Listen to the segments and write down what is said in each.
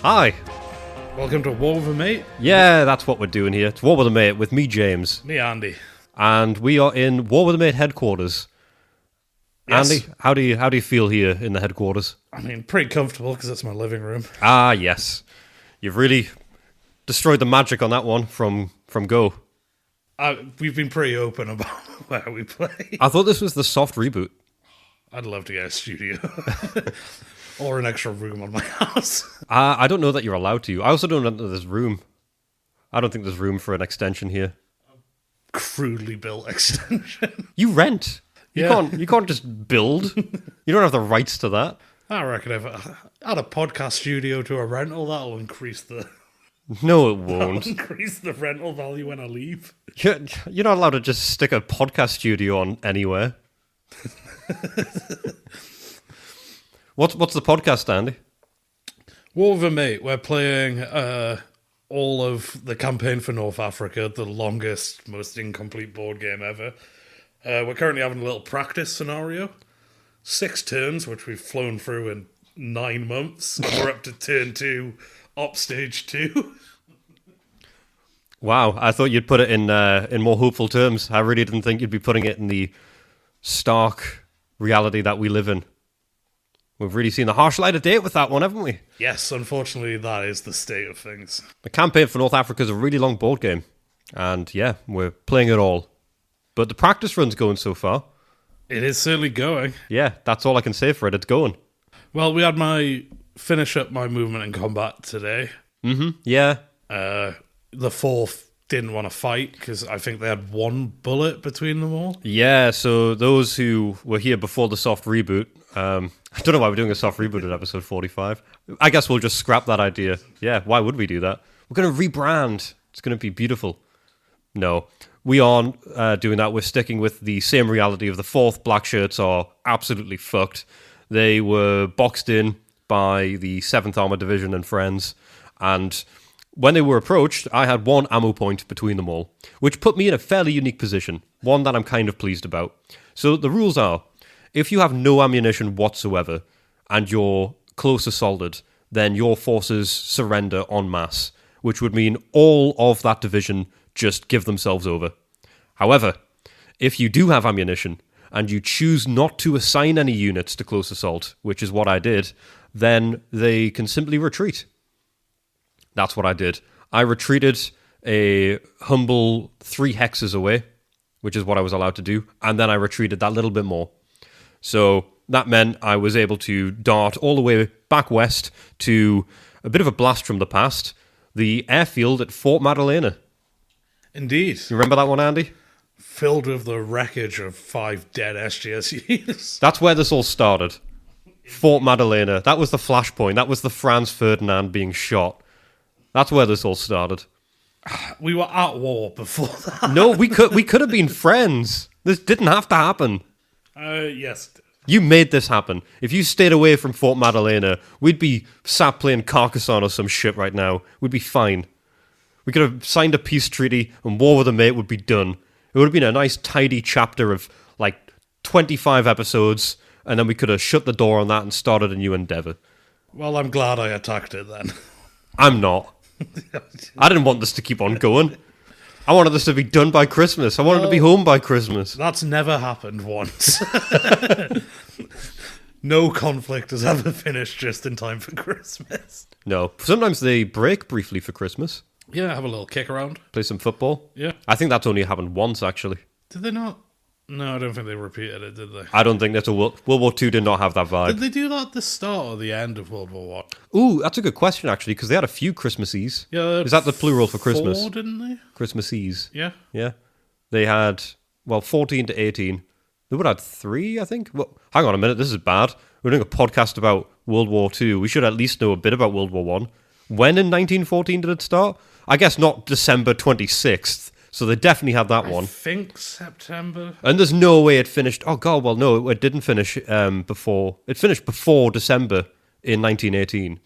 Hi. Welcome to War with a Mate. Yeah, that's what we're doing here. It's War with a Mate with me, James. Me, Andy. And we are in War with a Mate headquarters. Yes. Andy, how do you feel here in the headquarters? I mean, pretty comfortable because it's my living room. Ah, yes. You've really destroyed the magic on that one from Go. We've been pretty open about where we play. I thought this was the soft reboot. I'd love to get a studio. Or an extra room on my house. I don't know that you're allowed to. I also don't know that there's room. I don't think there's room for an extension here. Crudely built extension. You rent. You can't just build. You don't have the rights to that. I reckon if I add a podcast studio to a rental, that'll increase the No, it won't. increase the rental value when I leave. You're not allowed to just stick a podcast studio on anywhere. What's the podcast, Andy? War with a Mate. We're playing all of the campaign for North Africa, the longest, most incomplete board game ever. We're currently having a little practice scenario. 6 turns, which we've flown through in 9 months. We're up to turn 2, op stage 2. Wow, I thought you'd put it in more hopeful terms. I really didn't think you'd be putting it in the stark reality that we live in. We've really seen the harsh light of day with that one, haven't we? Yes, unfortunately, that is the state of things. The campaign for North Africa is a really long board game. And yeah, we're playing it all. But the practice run's going so far. It is certainly going. Yeah, that's all I can say for it. It's going. Well, we had finish up my movement in combat today. Mm-hmm, yeah. The fourth didn't want to fight because I think they had 1 bullet between them all. Yeah, so those who were here before the soft reboot, I don't know why we're doing a soft reboot at episode 45. I guess we'll just scrap that idea. Yeah, why would we do that? We're going to rebrand. It's going to be beautiful. No, we aren't doing that. We're sticking with the same reality of the fourth black shirts are absolutely fucked. They were boxed in by the 7th Armoured Division and friends, and when they were approached, I had 1 ammo point between them all, which put me in a fairly unique position, one that I'm kind of pleased about. So the rules are, if you have no ammunition whatsoever and you're close assaulted, then your forces surrender en masse, which would mean all of that division just give themselves over. However, if you do have ammunition and you choose not to assign any units to close assault, which is what I did, then they can simply retreat. That's what I did. I retreated a humble 3 hexes away, which is what I was allowed to do, and then I retreated that little bit more. So that meant I was able to dart all the way back west to a bit of a blast from the past, the airfield at Fort Madalena. Indeed. You remember that one, Andy? Filled with the wreckage of 5 dead SGSUs. That's where this all started. Fort Madalena. That was the flashpoint. That was the Franz Ferdinand being shot. That's where this all started. We were at war before that. No, we could have been friends. This didn't have to happen. Yes. You made this happen. If you stayed away from Fort Madalena, we'd be sat playing Carcassonne or some shit right now. We'd be fine. We could have signed a peace treaty and War with a Mate would be done. It would have been a nice tidy chapter of like 25 episodes, and then we could have shut the door on that and started a new endeavour. Well, I'm glad I attacked it then. I'm not. I didn't want this to keep on going. I wanted this to be done by Christmas. I wanted to be home by Christmas. That's never happened once. No conflict has ever finished just in time for Christmas. No. Sometimes they break briefly for Christmas. Yeah, have a little kick around. Play some football. Yeah. I think that's only happened once, actually. Did they not? No, I don't think they repeated it, did they? I don't think that's a World War II did not have that vibe. Did they do that at the start or the end of World War I? Ooh, that's a good question, actually, because they had a few Christmases. Yeah, is that the plural for Christmas? 4, didn't they? Christmases. Yeah. Yeah. They had, 14 to 18. They would have had 3, I think. Well, hang on a minute, this is bad. We're doing a podcast about World War II. We should at least know a bit about World War I. When in 1914 did it start? I guess not December 26th. So they definitely have that one. I think September. And there's no way it finished. Oh, God, well, no, it didn't finish before. It finished before December in 1918.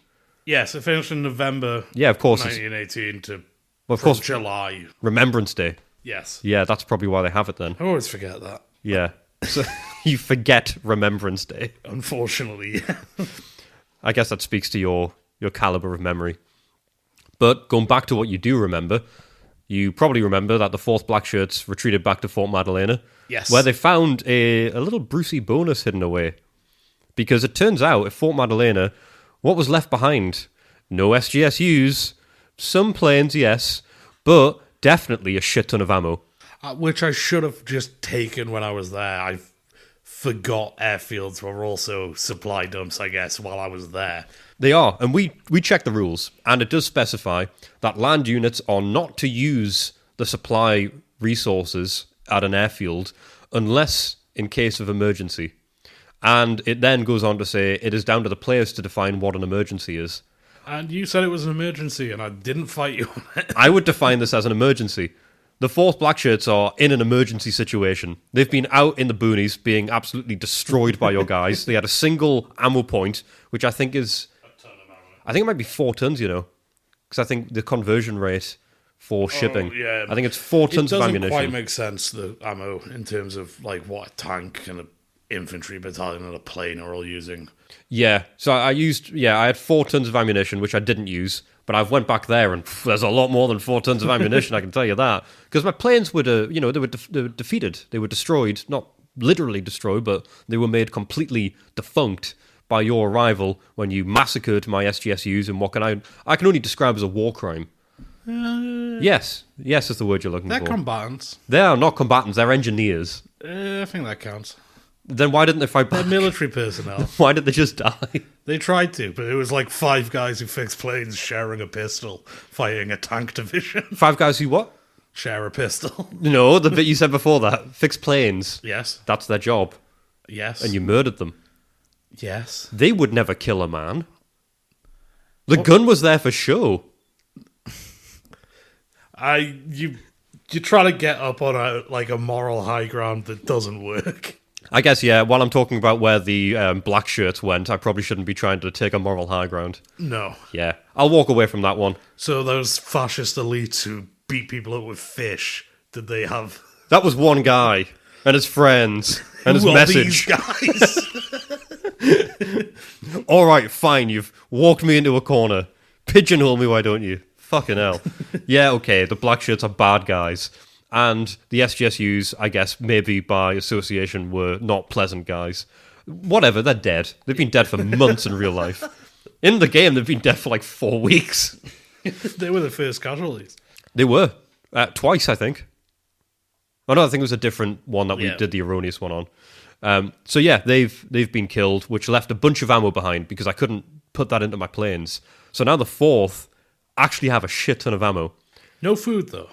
Yes, it finished in November. Yeah, of course. 1918 to of course, July. Remembrance Day. Yes. Yeah, that's probably why they have it then. I always forget that. Yeah. So you forget Remembrance Day. Unfortunately, yeah. I guess that speaks to your your caliber of memory. But going back to what you do remember, you probably remember that the 4th Black Shirts retreated back to Fort Madalena. Yes. Where they found a little Brucey bonus hidden away. Because it turns out at Fort Madalena, what was left behind? No SGSUs, some planes, yes, but definitely a shit ton of ammo. Which I should have just taken when I was there. I forgot airfields were also supply dumps, I guess, while I was there. They are, and we checked the rules, and it does specify that land units are not to use the supply resources at an airfield unless in case of emergency. And it then goes on to say it is down to the players to define what an emergency is. And you said it was an emergency, and I didn't fight you on it. I would define this as an emergency. The 4th Black Shirts are in an emergency situation. They've been out in the boonies being absolutely destroyed by your guys. They had a single ammo point, which I think is... A ton of ammo. I think it might be 4 tons, you know. Because I think the conversion rate for shipping... yeah. I think it's 4 tons of ammunition. It doesn't quite make sense, the ammo, in terms of like what a tank and an infantry battalion and a plane are all using. Yeah, so I had 4 tons of ammunition, which I didn't use, but I've went back there and there's a lot more than 4 tons of ammunition, I can tell you that. Because my planes were, they were defeated. They were destroyed, not literally destroyed, but they were made completely defunct by your arrival when you massacred my SGSUs in what I can only describe as a war crime. Yes is the word you're looking They're for. combatants. They are not combatants, they're engineers. I think that counts. Then why didn't they fight back? They're military personnel. Why did they just die? They tried to, but it was like 5 guys who fixed planes sharing a pistol, fighting a tank division. 5 guys who what? Share a pistol. No, the bit you said before that. Fix planes. Yes. That's their job. Yes. And you murdered them. Yes. They would never kill a man. The gun was there for show. You try to get up on a moral high ground that doesn't work. I guess, yeah, while I'm talking about where the Black Shirts went, I probably shouldn't be trying to take a moral high ground. No. Yeah, I'll walk away from that one. So those fascist elites who beat people up with fish, did they have... That was one guy, and his friends, and his Who are message. these guys? All right, fine, you've walked me into a corner. Pigeonhole me, why don't you? Fucking hell. Yeah, okay, the Black Shirts are bad guys. And the SGSUs, I guess, maybe by association, were not pleasant guys. Whatever, they're dead. They've been dead for months in real life. In the game, they've been dead for like 4 weeks. They were the first casualties. They were. Twice, I think. Oh, no, I think it was a different one that we did the erroneous one on. So yeah, they've been killed, which left a bunch of ammo behind because I couldn't put that into my planes. So now the 4th actually have a shit ton of ammo. No food, though.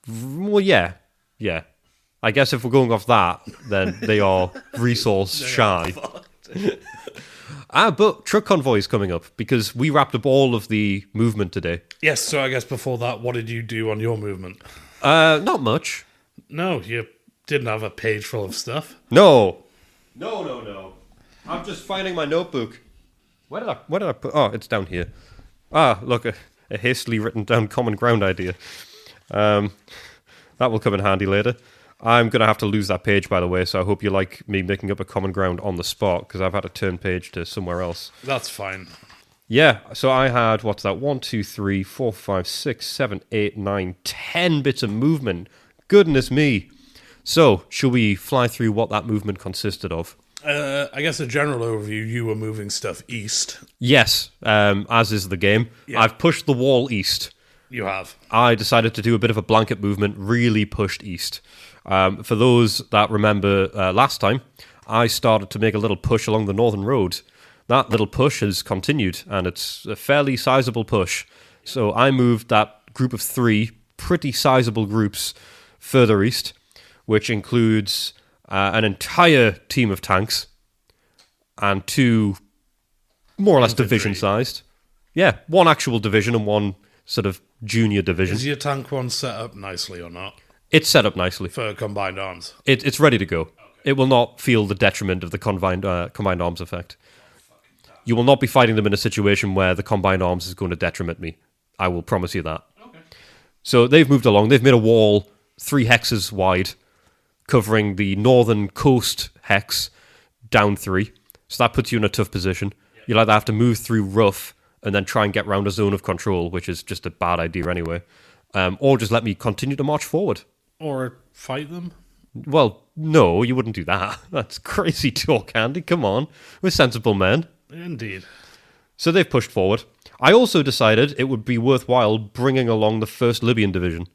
Well, yeah. I guess if we're going off that, then they are resource shy. But truck convoy is coming up because we wrapped up all of the movement today. Yes, so I guess before that, what did you do on your movement? Not much. No, you didn't have a page full of stuff. No. I'm just finding my notebook. Where did I put? Oh, it's down here. Look, a hastily written down common ground idea. That will come in handy later. I'm going to have to lose that page, by the way, so I hope you like me making up a common ground on the spot, because I've had to turn page to somewhere else. That's fine. Yeah, so I had, what's that, 1, 2, 3, 4, 5, 6, 7, 8, 9, 10 bits of movement. Goodness me. So, shall we fly through what that movement consisted of? I guess a general overview, you were moving stuff east. Yes, as is the game. Yeah. I've pushed the wall east. You have. I decided to do a bit of a blanket movement, really pushed east. For those that remember last time, I started to make a little push along the northern road. That little push has continued, and it's a fairly sizable push. So I moved that group of 3 pretty sizable groups further east, which includes an entire team of tanks and 2 more or less division-sized. Yeah, 1 actual division and 1 sort of junior division. Is your tank one set up nicely or not? It's set up nicely. For combined arms? It's ready to go. Okay. It will not feel the detriment of the combined arms effect. You will not be fighting them in a situation where the combined arms is going to detriment me. I will promise you that. Okay. So they've moved along. They've made a wall 3 hexes wide, covering the northern coast hex down 3. So that puts you in a tough position. Yeah. You'll either have to move through rough and then try and get round a zone of control, which is just a bad idea anyway. Or just let me continue to march forward. Or fight them. Well, no, you wouldn't do that. That's crazy talk, Andy. Come on. We're sensible men. Indeed. So they've pushed forward. I also decided it would be worthwhile bringing along the 1st Libyan Division.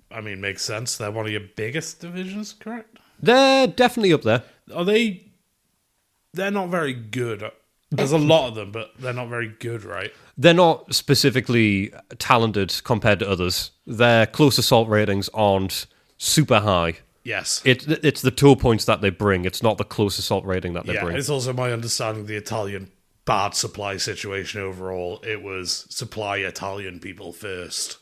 I mean, makes sense. They're one of your biggest divisions, correct? They're definitely up there. Are they... They're not very good. There's a lot of them, but they're not very good, right? They're not specifically talented compared to others. Their close assault ratings aren't super high. Yes. It's the toe points that they bring. It's not the close assault rating that they bring. It's also my understanding of the Italian bad supply situation overall. It was supply Italian people first.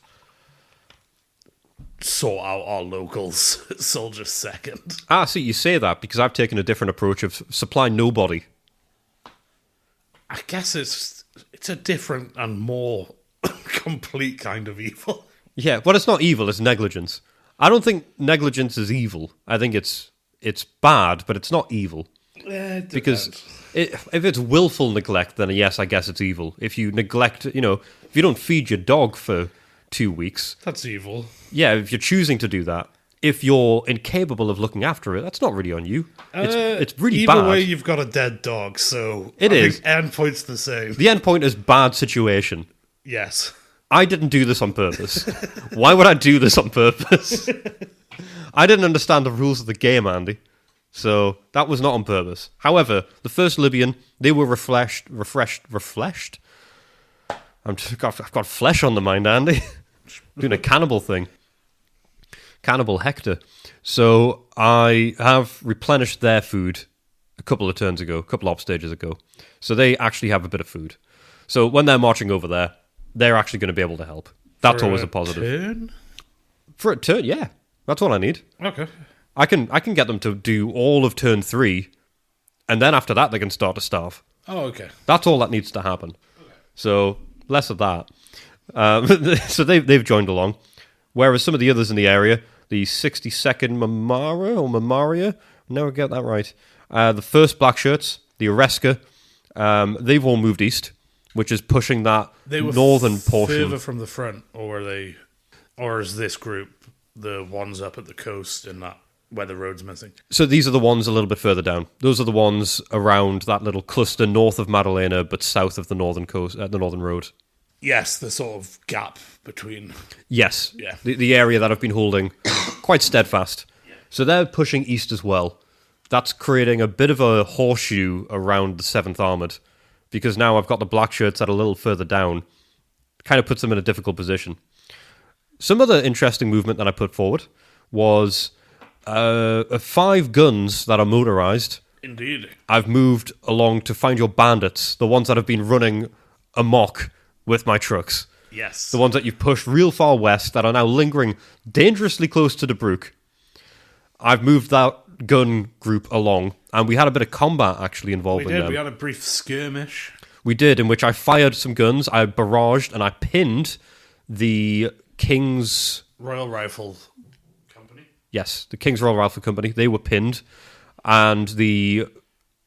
Sort out our locals, soldiers second. See, you say that because I've taken a different approach of supply nobody. I guess it's a different and more complete kind of evil. Yeah, well, it's not evil, it's negligence. I don't think negligence is evil. I think it's bad, but it's not evil. Yeah, because if it's willful neglect, then yes, I guess it's evil. If you neglect, if you don't feed your dog for 2 weeks... That's evil. Yeah, if you're choosing to do that. If you're incapable of looking after it, that's not really on you. It's really bad. Either way, you've got a dead dog, so... I think endpoint's the same. The endpoint is bad situation. Yes. I didn't do this on purpose. Why would I do this on purpose? I didn't understand the rules of the game, Andy. So that was not on purpose. However, the 1st Libyan, they were refreshed. I've got flesh on the mind, Andy. Doing a cannibal thing. Cannibal Hector. So I have replenished their food a couple of turns ago, a couple of stages ago. So they actually have a bit of food. So when they're marching over there, they're actually going to be able to help. That's always a positive. Turn? For a turn, yeah. That's what I need. Okay. I can get them to do all of turn 3, and then after that they can start to starve. Oh, okay. That's all that needs to happen. Okay. So less of that. So they've joined along. Whereas some of the others in the area, the 62nd Mamaria, never get that right. The 1st Black Shirts, the Oreska, they've all moved east, which is pushing that northern portion. Further from the front, or is this group the ones up at the coast and that where the road's missing? So these are the ones a little bit further down. Those are the ones around that little cluster north of Maddalena, but south of the northern coast, the northern road. Yes, the sort of gap between... Yes, yeah. The area that I've been holding quite steadfast. Yeah. So they're pushing east as well. That's creating a bit of a horseshoe around the 7th Armoured, because now I've got the Black Shirts that are a little further down. Kind of puts them in a difficult position. Some other interesting movement that I put forward was 5 guns that are motorized. Indeed. I've moved along to find your bandits, the ones that have been running amok with my trucks. Yes. The ones that you've pushed real far west that are now lingering dangerously close to the Brook. I've moved that gun group along, and we had a bit of combat actually involving them. We had a brief skirmish. We did, in which I fired some guns, I barraged, and I pinned the King's... Royal Rifle Company? Yes, the King's Royal Rifle Company. They were pinned. And the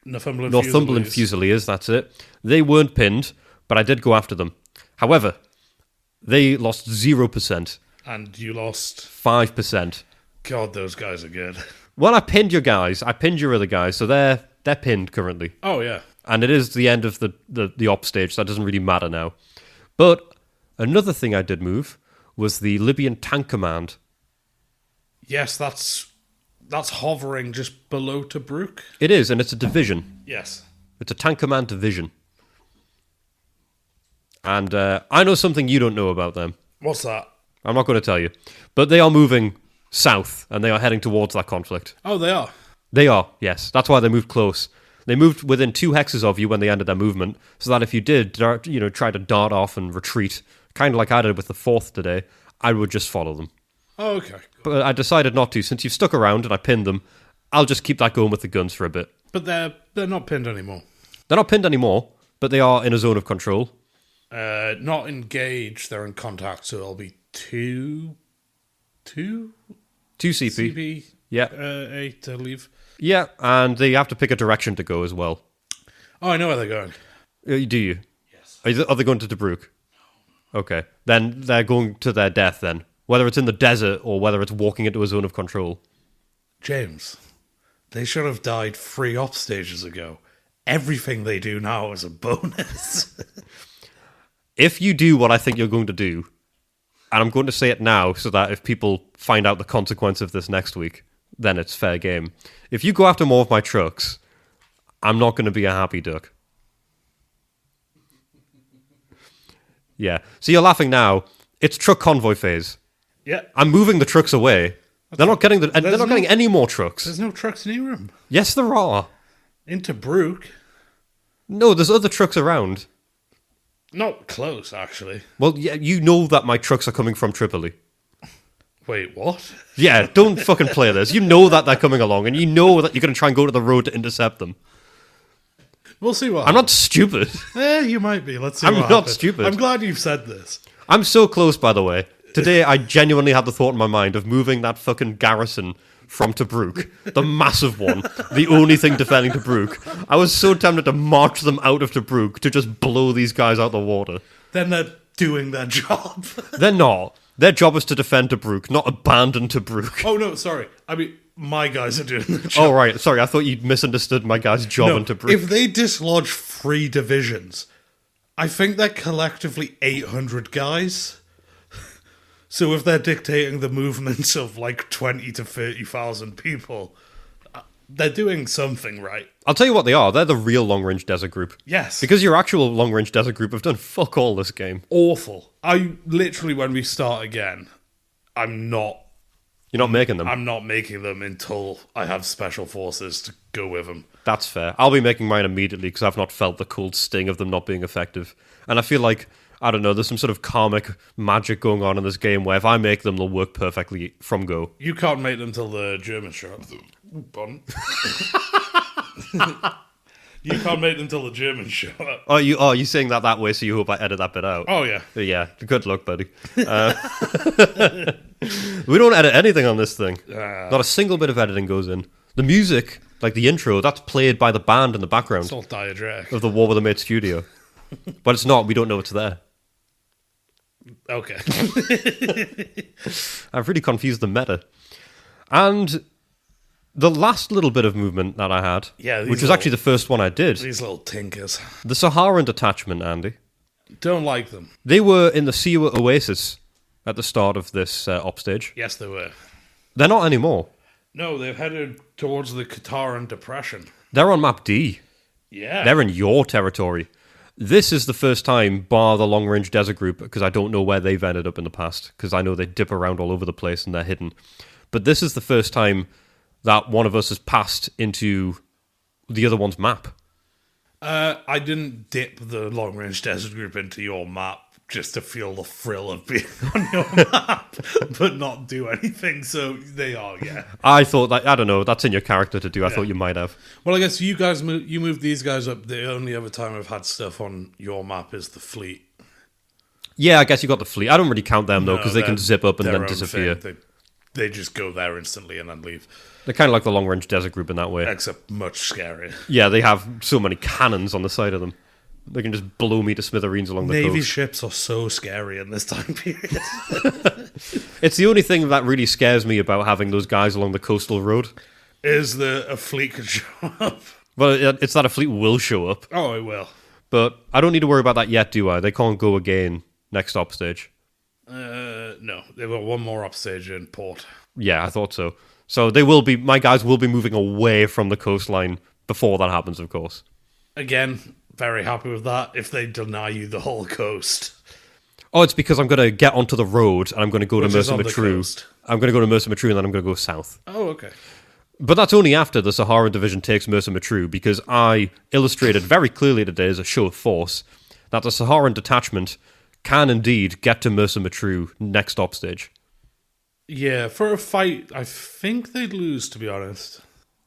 Northumberland Fusiliers, that's it. They weren't pinned, but I did go after them. However, they lost 0%. And you lost... 5%. God, those guys are good. Well, I pinned your guys. I pinned your other guys, so they're pinned currently. Oh, yeah. And it is the end of the op stage, so that doesn't really matter now. But another thing I did move was the Libyan Tank Command. Yes, that's hovering just below Tobruk. It is, and it's a division. Yes. It's a Tank Command division. And I know something you don't know about them. What's that? I'm not going to tell you. But they are moving south, and they are heading towards that conflict. Oh, they are? They are, yes. That's why they moved close. They moved within 2 hexes of you when they ended their movement, so that if you did try to dart off and retreat, kind of like I did with the 4th today, I would just follow them. Oh, okay. Cool. But I decided not to. Since you've stuck around and I pinned them, I'll just keep that going with the guns for a bit. But they're not pinned anymore. They're not pinned anymore, but they are in a zone of control. Not engaged, they're in contact, so it'll be 2 CP. CP. Yeah. 8 to leave. Yeah, and they have to pick a direction to go as well. Oh, I know where they're going. Do you? Yes. Are they going to Tobruk? Okay. Then they're going to their death then. Whether it's in the desert or whether it's walking into a zone of control. James, they should have died 3 op stages ago. Everything they do now is a bonus. If you do what I think you're going to do, and I'm going to say it now so that if people find out the consequence of this next week, then it's fair game. If you go after more of my trucks, I'm not going to be a happy duck. Yeah. So you're laughing now. It's truck convoy phase. Yeah. I'm moving the trucks away. They're not getting getting any more trucks. There's no trucks near them. Yes, there are. Into Tobruk. No, there's other trucks around. Not close, actually. Well, yeah, you know that my trucks are coming from Tripoli. Wait, what? Yeah, don't fucking play this. You know that they're coming along, and you know that you're going to try and go to the road to intercept them. We'll see what I'm not stupid. You might be. Let's see I'm what not happens. stupid. I'm glad you've said this. I'm so close, by the way. Today, I genuinely had the thought in my mind of moving that fucking garrison from Tobruk, the massive one, the only thing defending Tobruk. I was so tempted to march them out of Tobruk to just blow these guys out the water. Then they're doing their job. They're not. Their job is to defend Tobruk, not abandon Tobruk. Oh, no, sorry. I mean, my guys are doing the job. Oh, right. Sorry, I thought you'd misunderstood my guy's job in Tobruk. If they dislodge 3 divisions, I think they're collectively 800 guys. So if they're dictating the movements of like 20 to 30,000 people, they're doing something right. I'll tell you what they are. They're the real long-range desert group. Yes. Because your actual long-range desert group have done fuck all this game. Awful. I literally, when we start again, I'm not You're not making them. I'm not making them until I have special forces to go with them. That's fair. I'll be making mine immediately because I've not felt the cold sting of them not being effective. And I feel like, I don't know, there's some sort of karmic magic going on in this game where if I make them, they'll work perfectly from go. You can't make them till the Germans show up. Pardon? You can't make them till the Germans show up. Oh, you saying that way, so you hope I edit that bit out? Oh, yeah. Yeah, good luck, buddy. We don't edit anything on this thing. Not a single bit of editing goes in. The music, like the intro, that's played by the band in the background It's all diadratic. of the War with the Mate studio. But it's not. We don't know it's there. Okay. I've really confused the meta. And the last little bit of movement that I had, which was actually the first one I did, These little tinkers. the Saharan detachment, Andy. Don't like them. They were in the Siwa Oasis at the start of this op stage. Yes, they were. They're not anymore. No, they've headed towards the Qataran Depression. They're on map D. Yeah. They're in your territory. This is the first time, bar the long-range desert group, because I don't know where they've ended up in the past, because I know they dip around all over the place and they're hidden. But this is the first time that one of us has passed into the other one's map. I didn't dip the long range desert group into your map just to feel the thrill of being on your map, but not do anything. So they are, yeah. I thought that, I don't know, that's in your character to do. I thought you might have. Well, I guess you guys you moved these guys up. The only other time I've had stuff on your map is the fleet. Yeah, I guess you got the fleet. I don't really count them, though, No, because they can zip up and their then own disappear. thing. They just go there instantly and then leave. They're kind of like the long-range desert group in that way. Except much scarier. Yeah, they have so many cannons on the side of them. They can just blow me to smithereens along the Navy coast. ships are so scary in this time period. It's the only thing that really scares me about having those guys along the coastal road. Is that a fleet could show up? Well, it's that a fleet will show up. Oh, it will. But I don't need to worry about that yet, do I? They can't go again next op stage. No, they've got one more upstage in port. Yeah, I thought so. So they will be. My guys will be moving away from the coastline before that happens, of course. Again, very happy with that. If they deny you the whole coast, Oh, it's because I'm going to get onto the road and I'm going to go Which to is on the Mercer Matru. coast. I'm going to go to Mercer Matru and then I'm going to go south. oh, okay. But that's only after the Saharan Division takes Mercer Matru, because I illustrated very clearly today as a show of force that the Saharan detachment can indeed get to Mercer Matru next op stage. Yeah, for a fight, I think they'd lose, to be honest.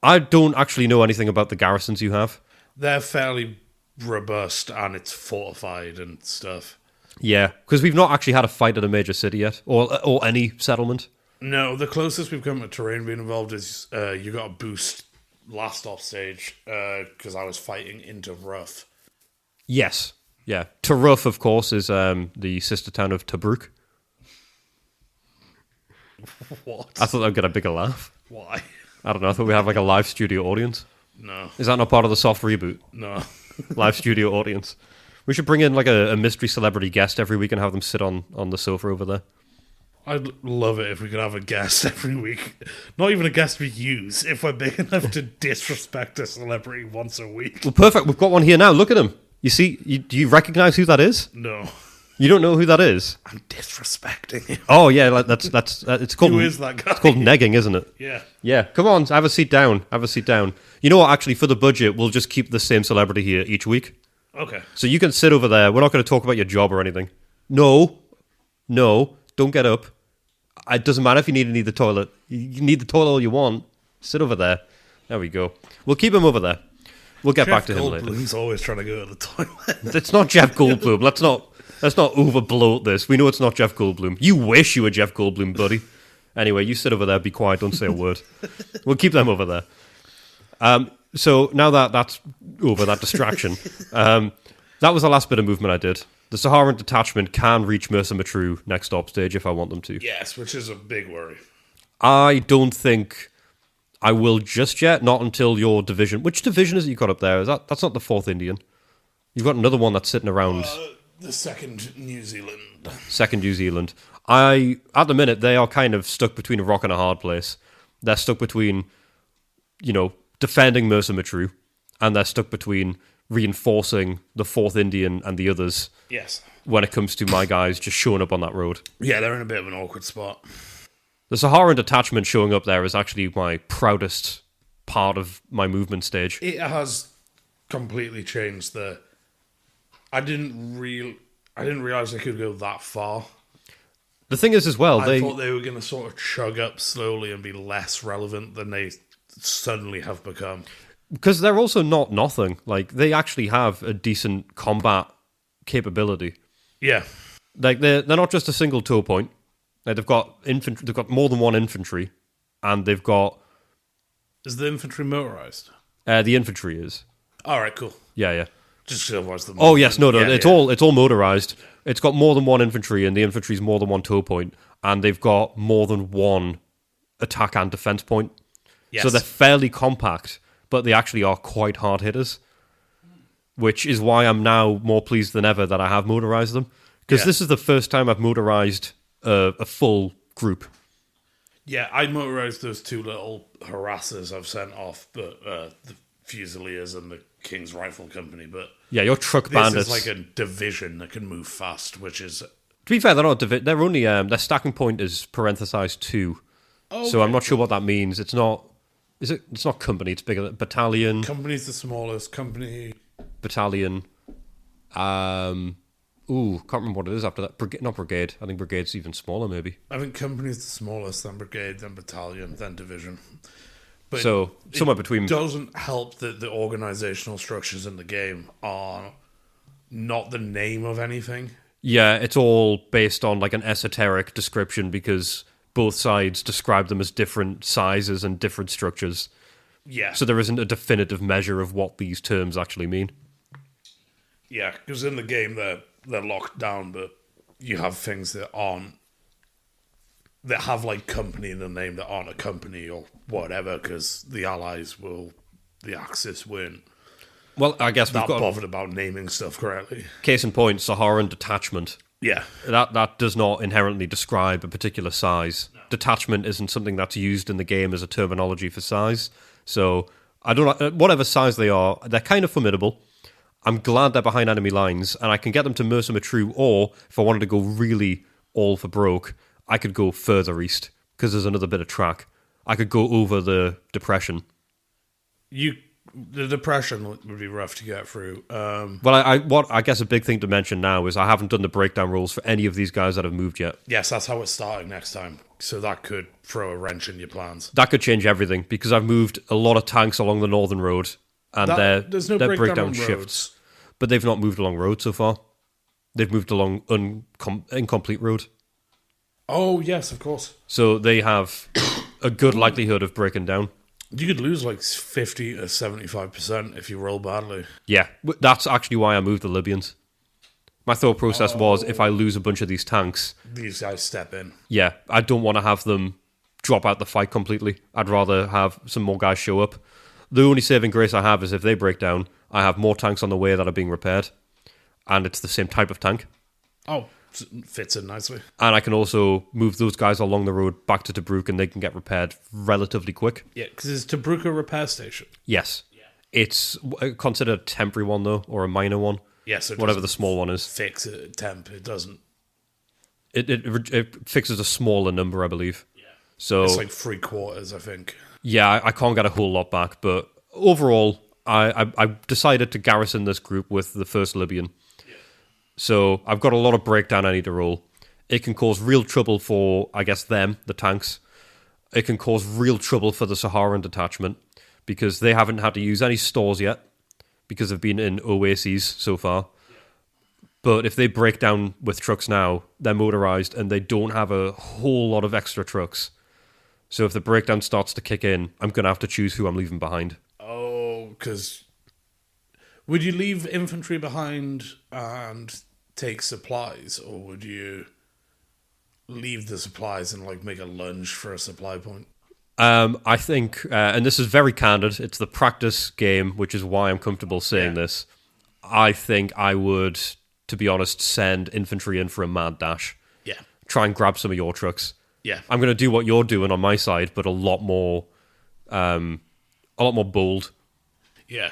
I don't actually know anything about the garrisons you have. They're fairly robust and it's fortified and stuff. Yeah, because we've not actually had a fight at a major city yet, or any settlement. No, the closest we've come to terrain being involved is you got a boost last off stage because I was fighting into rough. Yes, Yeah. Taruf, of course, is the sister town of Tobruk. What? I thought I'd get a bigger laugh. Why? I don't know. I thought we have like a live studio audience. No. Is that not part of the soft reboot? No. Live studio audience. We should bring in like a mystery celebrity guest every week and have them sit on the sofa over there. I'd love it if we could have a guest every week. Not even a guest we use, if we're big enough to disrespect a celebrity once a week. Well, perfect. We've got one here now. Look at him. You see? Do you recognize who that is? No. You don't know who that is? I'm disrespecting him. Oh yeah, like that's it's called. Who is that guy? It's called negging, isn't it? Yeah. Yeah. Come on, have a seat down. Have a seat down. You know what? Actually, for the budget, we'll just keep the same celebrity here each week. Okay. So you can sit over there. We're not going to talk about your job or anything. No, don't get up. It doesn't matter if you need the toilet. You need the toilet all you want. Sit over there. There we go. We'll keep him over there. We'll get back to him later. He's always trying to go to the toilet. It's not Jeff Goldblum. Let's not overbloat this. We know it's not Jeff Goldblum. You wish you were Jeff Goldblum, buddy. Anyway, you sit over there. Be quiet. Don't say a word. We'll keep them over there. So now that's over, that distraction, that was the last bit of movement I did. The Saharan detachment can reach Mersa Matruh next stop stage if I want them to. Yes, which is a big worry. I don't think I will just yet, not until your division. Which division is it you got up there? That's not the 4th Indian. You've got another one that's sitting around. The 2nd New Zealand. 2nd New Zealand. At the minute, they are kind of stuck between a rock and a hard place. They're stuck between, defending Mersa Matruh, and they're stuck between reinforcing the 4th Indian and the others. Yes. When it comes to my guys just showing up on that road. Yeah, they're in a bit of an awkward spot. The Saharan detachment showing up there is actually my proudest part of my movement stage. It has completely changed I didn't realize they could go that far. The thing is as well, I thought they were going to sort of chug up slowly and be less relevant than they suddenly have become. Because they're also not nothing. Like, they actually have a decent combat capability. Yeah. Like, they're not just a single toe point. Like, they've got infantry. They've got more than one infantry, and they've got. Is the infantry motorized? The infantry is. All right, cool. Yeah. Just otherwise the. Oh yes, no. Yeah, it's all motorized. It's got more than one infantry, and the infantry's more than one toe point, and they've got more than one attack and defense point. Yes. So they're fairly compact, but they actually are quite hard hitters. Which is why I'm now more pleased than ever that I have motorized them, because this is the first time I've motorized a full group. Yeah, I motorized those 2 little harassers I've sent off, but the Fusiliers and the King's Rifle Company. But yeah, your truck this bandits. is like a division that can move fast, which is. To be fair, they're not. They're only their stacking point is parenthesized 2. Okay. So I'm not sure what that means. It's not. Is it? It's not company. It's bigger. Battalion. Company's the smallest company. Battalion. Can't remember what it is after that. Not brigade. I think brigade's even smaller, maybe. I think company's the smallest, then brigade, then battalion, then division. But So somewhere between. It doesn't help that the organizational structures in the game are not the name of anything. Yeah, it's all based on like an esoteric description because both sides describe them as different sizes and different structures. Yeah. So there isn't a definitive measure of what these terms actually mean. Yeah, because in the game they're locked down, but you have things that have like company in the name that aren't a company or whatever, because the Allies the Axis win. Well, I guess we've Not got bothered about naming stuff correctly. case in point, Saharan detachment. Yeah. That does not inherently describe a particular size. No. Detachment isn't something that's used in the game as a terminology for size. So I don't know, whatever size they are, they're kind of formidable. I'm glad they're behind enemy lines, and I can get them to Mersa Matruh, or if I wanted to go really all for broke, I could go further east, because there's another bit of track. I could go over the depression. The depression would be rough to get through. Well, I guess a big thing to mention now is I haven't done the breakdown rules for any of these guys that have moved yet. Yes, that's how it's starting next time. So that could throw a wrench in your plans. That could change everything, because I've moved a lot of tanks along the northern road, and there's no their breakdown on shifts. roads. But they've not moved along road so far. They've moved along incomplete road. Oh, yes, of course. So they have a good likelihood of breaking down. You could lose like 50 to 75% if you roll badly. Yeah, that's actually why I moved the Libyans. My thought process was, if I lose a bunch of these tanks, These guys step in. yeah, I don't want to have them drop out the fight completely. I'd rather have some more guys show up. The only saving grace I have is if they break down, I have more tanks on the way that are being repaired, and it's the same type of tank. Oh, fits in nicely. And I can also move those guys along the road back to Tobruk, and they can get repaired relatively quick. Yeah, because it's Tobruk a repair station. Yes. It's considered a temporary one, though, or a minor one. Yes, yeah, so whatever the small one is. Fix it at temp. It doesn't. It fixes a smaller number, I believe. Yeah. So it's like 3/4, I think. Yeah, I can't get a whole lot back, but overall, I decided to garrison this group with the first Libyan. Yeah. So I've got a lot of breakdown I need to roll. It can cause real trouble for, I guess, them, the tanks. It can cause real trouble for the Saharan detachment, because they haven't had to use any stores yet, because they've been in oases so far. Yeah. But if they break down with trucks now, they're motorized, and they don't have a whole lot of extra trucks. So if the breakdown starts to kick in, I'm going to have to choose who I'm leaving behind. Oh, because would you leave infantry behind and take supplies, or would you leave the supplies and like make a lunge for a supply point? I think, and this is very candid, it's the practice game, which is why I'm comfortable saying this. I think I would, to be honest, send infantry in for a mad dash. Yeah. Try and grab some of your trucks. Yeah. I'm going to do what you're doing on my side, but a lot more bold. Yeah.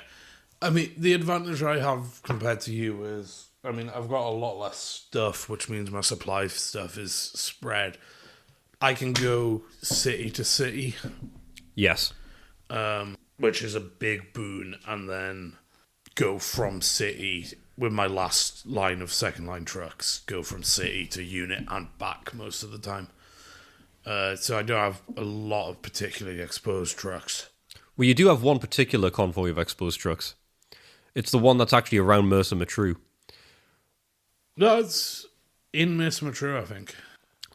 I mean, the advantage I have compared to you is, I mean, I've got a lot less stuff, which means my supply stuff is spread. I can go city to city. Yes. Which is a big boon, and then go from city with my last line of second line trucks, go from city to unit and back most of the time. So I don't have a lot of particularly exposed trucks. Well, you do have one particular convoy of exposed trucks. It's the one that's actually around Mersa Matruh. No, it's in Mersa Matruh, I think.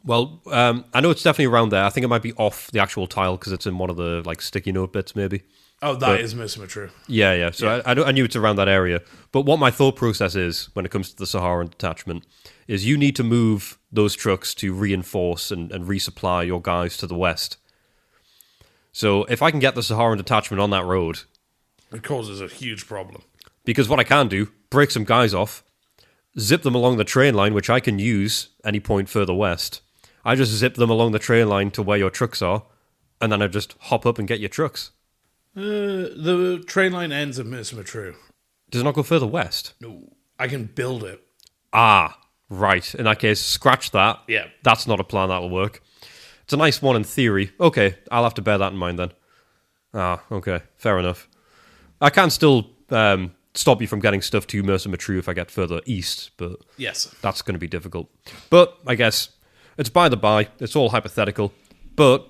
Well, I know it's definitely around there. I think it might be off the actual tile because it's in one of the like sticky note bits, maybe. Oh, that is Mersa Matruh. Yeah. So yeah. I knew it's around that area. But what my thought process is when it comes to the Saharan detachment is you need to move those trucks to reinforce and resupply your guys to the west. So if I can get the Saharan detachment on that road... It causes a huge problem. Because what I can do, break some guys off, zip them along the train line, which I can use any point further west. I just zip them along the train line to where your trucks are, and then I just hop up and get your trucks. The train line ends at Mersa Matruh. Does it not go further west? No, I can build it. Ah, right. In that case, scratch that. Yeah. That's not a plan that'll work. It's a nice one in theory. Okay, I'll have to bear that in mind then. Ah, okay. Fair enough. I can still stop you from getting stuff to Mersa Matruh if I get further east, but yes, that's going to be difficult. But I guess it's by the by. It's all hypothetical. But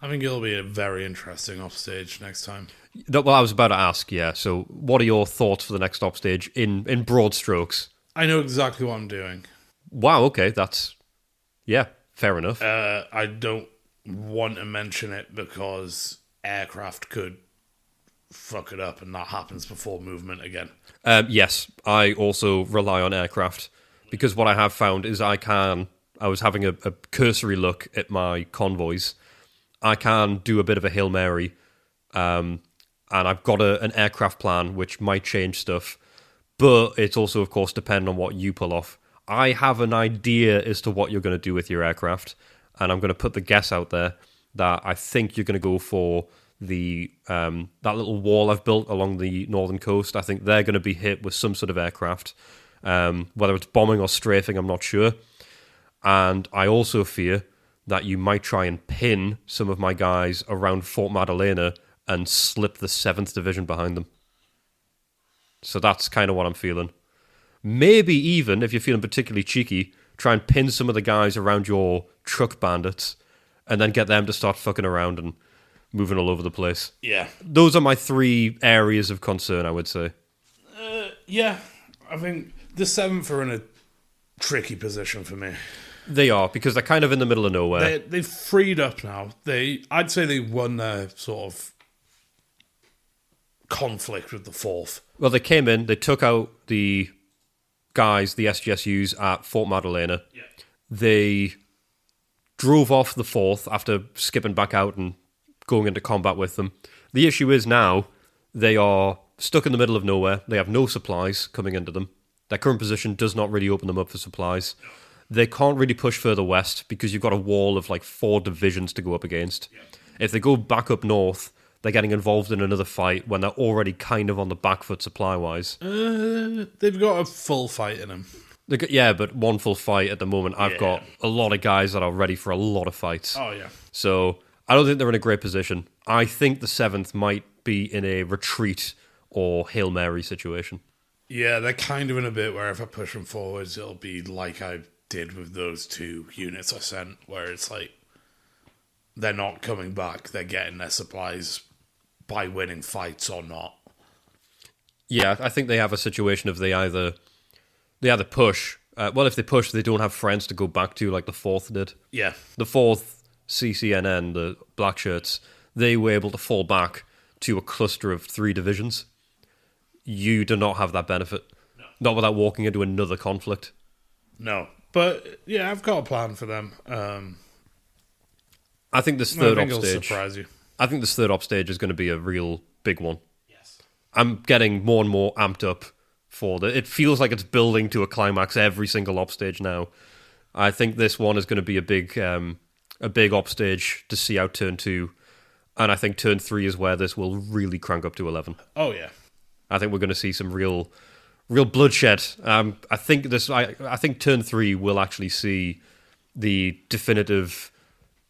I think it'll be a very interesting offstage next time. Well, I was about to ask, yeah. So what are your thoughts for the next offstage in broad strokes? I know exactly what I'm doing. Wow, okay. That's, yeah, fair enough. I don't want to mention it because aircraft could fuck it up and that happens before movement again. Yes, I also rely on aircraft because what I have found is I was having a cursory look at my convoys. I can do a bit of a Hail Mary, and I've got an aircraft plan which might change stuff, but it's also, of course, dependent on what you pull off. I have an idea as to what you're going to do with your aircraft, and I'm going to put the guess out there that I think you're going to go for the that little wall I've built along the northern coast. I think they're going to be hit with some sort of aircraft, whether it's bombing or strafing, I'm not sure. And I also fear that you might try and pin some of my guys around Fort Madalena and slip the 7th Division behind them. So that's kind of what I'm feeling. Maybe even, if you're feeling particularly cheeky, try and pin some of the guys around your truck bandits and then get them to start fucking around and moving all over the place. Yeah. Those are my 3 areas of concern, I would say. Yeah, I think the 7th are in a tricky position for me. They are, because they're kind of in the middle of nowhere. They've freed up now. I'd say they won their sort of conflict with the 4th. Well, they came in, they took out the guys, the SGSUs at Fort Madalena. Yeah. They drove off the 4th after skipping back out and going into combat with them. The issue is now they are stuck in the middle of nowhere. They have no supplies coming into them. Their current position does not really open them up for supplies. No. They can't really push further west because you've got a wall of like 4 divisions to go up against. Yeah. If they go back up north, they're getting involved in another fight when they're already kind of on the back foot supply-wise. They've got a full fight in them. Yeah, but one full fight at the moment. I've got a lot of guys that are ready for a lot of fights. Oh, yeah. So I don't think they're in a great position. I think the 7th might be in a retreat or Hail Mary situation. Yeah, they're kind of in a bit where if I push them forwards, it'll be like I did with those 2 units I sent, where it's like they're not coming back. They're getting their supplies by winning fights or not. Yeah, I think they have a situation of they either push. Well, if they push, they don't have friends to go back to like the 4th did. Yeah. The 4th CCNN, the black shirts, they were able to fall back to a cluster of 3 divisions. You do not have that benefit. No. Not without walking into another conflict. No. But, yeah, I've got a plan for them. I think this third I think op it'll stage. surprise you. I think this third op stage is going to be a real big one. Yes. I'm getting more and more amped up for that. It feels like it's building to a climax every single op stage now. I think this one is going to be a big op stage to see out turn 2, and I think turn 3 is where this will really crank up to 11. Oh, yeah. I think we're going to see some real bloodshed. I think turn 3 will actually see the definitive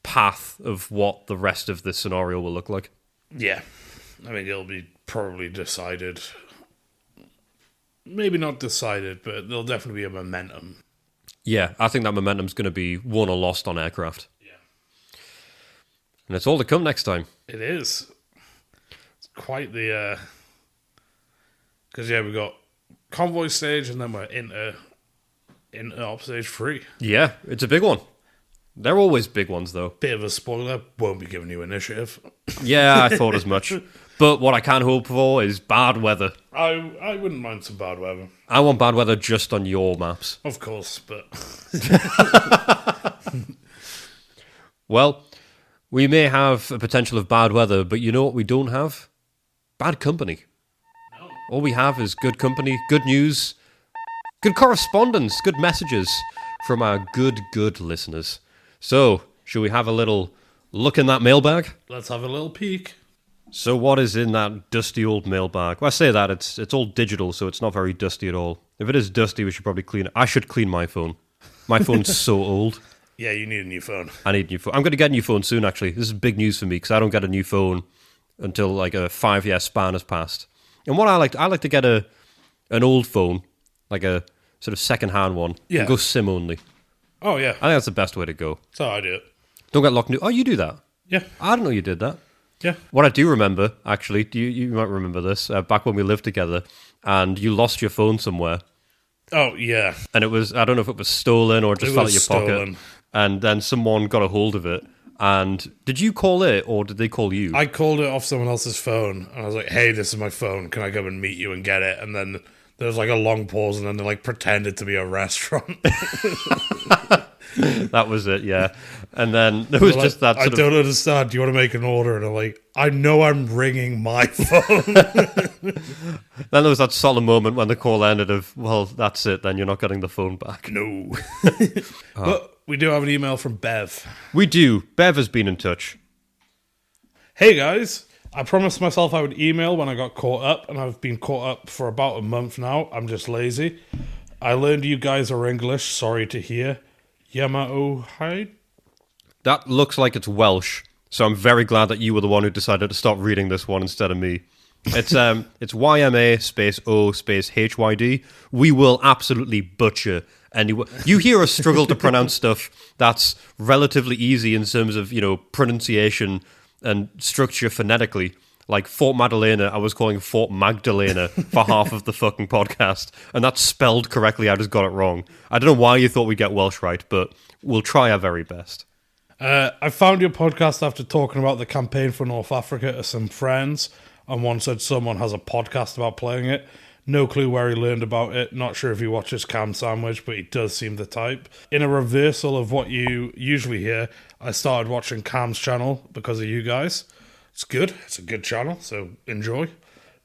path of what the rest of this scenario will look like. Yeah. I mean, it'll be probably decided. Maybe not decided, but there'll definitely be a momentum. Yeah, I think that momentum's going to be won or lost on aircraft. Yeah. And it's all to come next time. It is. It's quite the... Because, yeah, we've got convoy stage and then we're into op stage 3. Yeah, it's a big one. They're always big ones, though. Bit of a spoiler, won't be giving you initiative. Yeah, I thought as much. But what I can hope for is bad weather. I wouldn't mind some bad weather. I want bad weather just on your maps. Of course, but... Well, we may have a potential of bad weather, but you know what we don't have? Bad company. No. All we have is good company, good news, good correspondence, good messages from our good listeners. So, should we have a little look in that mailbag? Let's have a little peek. So what is in that dusty old mailbag? Well, I say that, it's all digital, so it's not very dusty at all. If it is dusty, we should probably clean it. I should clean my phone. My phone's so old. Yeah, you need a new phone. I need a new phone. I'm going to get a new phone soon, actually. This is big news for me, because I don't get a new phone until like a 5-year span has passed. And what I like to get an old phone, like a sort of second-hand one, Yeah. and go SIM only. Oh, yeah. I think that's the best way to go. That's how I do it. Don't get locked new. Oh, you do that? Yeah. I didn't know you did that. Yeah. What I do remember, actually, you might remember this, back when we lived together, and you lost your phone somewhere, Oh, yeah. and it was, I don't know if it was stolen or just It fell out was your stolen. pocket, and then someone got a hold of it, and did you call it, or did they call you? I called it off someone else's phone, and I was like, hey, this is my phone. Can I come and meet you and get it? And then there was like a long pause, and then they like pretended to be a restaurant. That was it, yeah. And then there was Like, just that I sort of... don't understand. Do you want to make an order? And I'm like, I know I'm ringing my phone. Then there was that solemn moment when the call ended of, well, that's it, then you're not getting the phone back. No. But we do have an email from Bev. We do. Bev has been in touch. Hey guys, I promised myself I would email when I got caught up, and I've been caught up for about a month now. I'm just lazy. I learned you guys are English. Sorry to hear. Yamato Hyde? That looks like it's Welsh, so I'm very glad that you were the one who decided to stop reading this one instead of me. It's YMA space O space HYD. We will absolutely butcher anyone. You hear us struggle to pronounce stuff that's relatively easy in terms of, pronunciation and structure phonetically. Like Fort Madalena, I was calling Fort Magdalena for half of the fucking podcast, and that's spelled correctly. I just got it wrong. I don't know why you thought we'd get Welsh right, but we'll try our very best. I found your podcast after talking about the campaign for North Africa to some friends, and one said someone has a podcast about playing it. No clue where he learned about it. Not sure if he watches Cam Sandwich, but he does seem the type. In a reversal of what you usually hear, I started watching Cam's channel because of you guys. It's good. It's a good channel, so enjoy.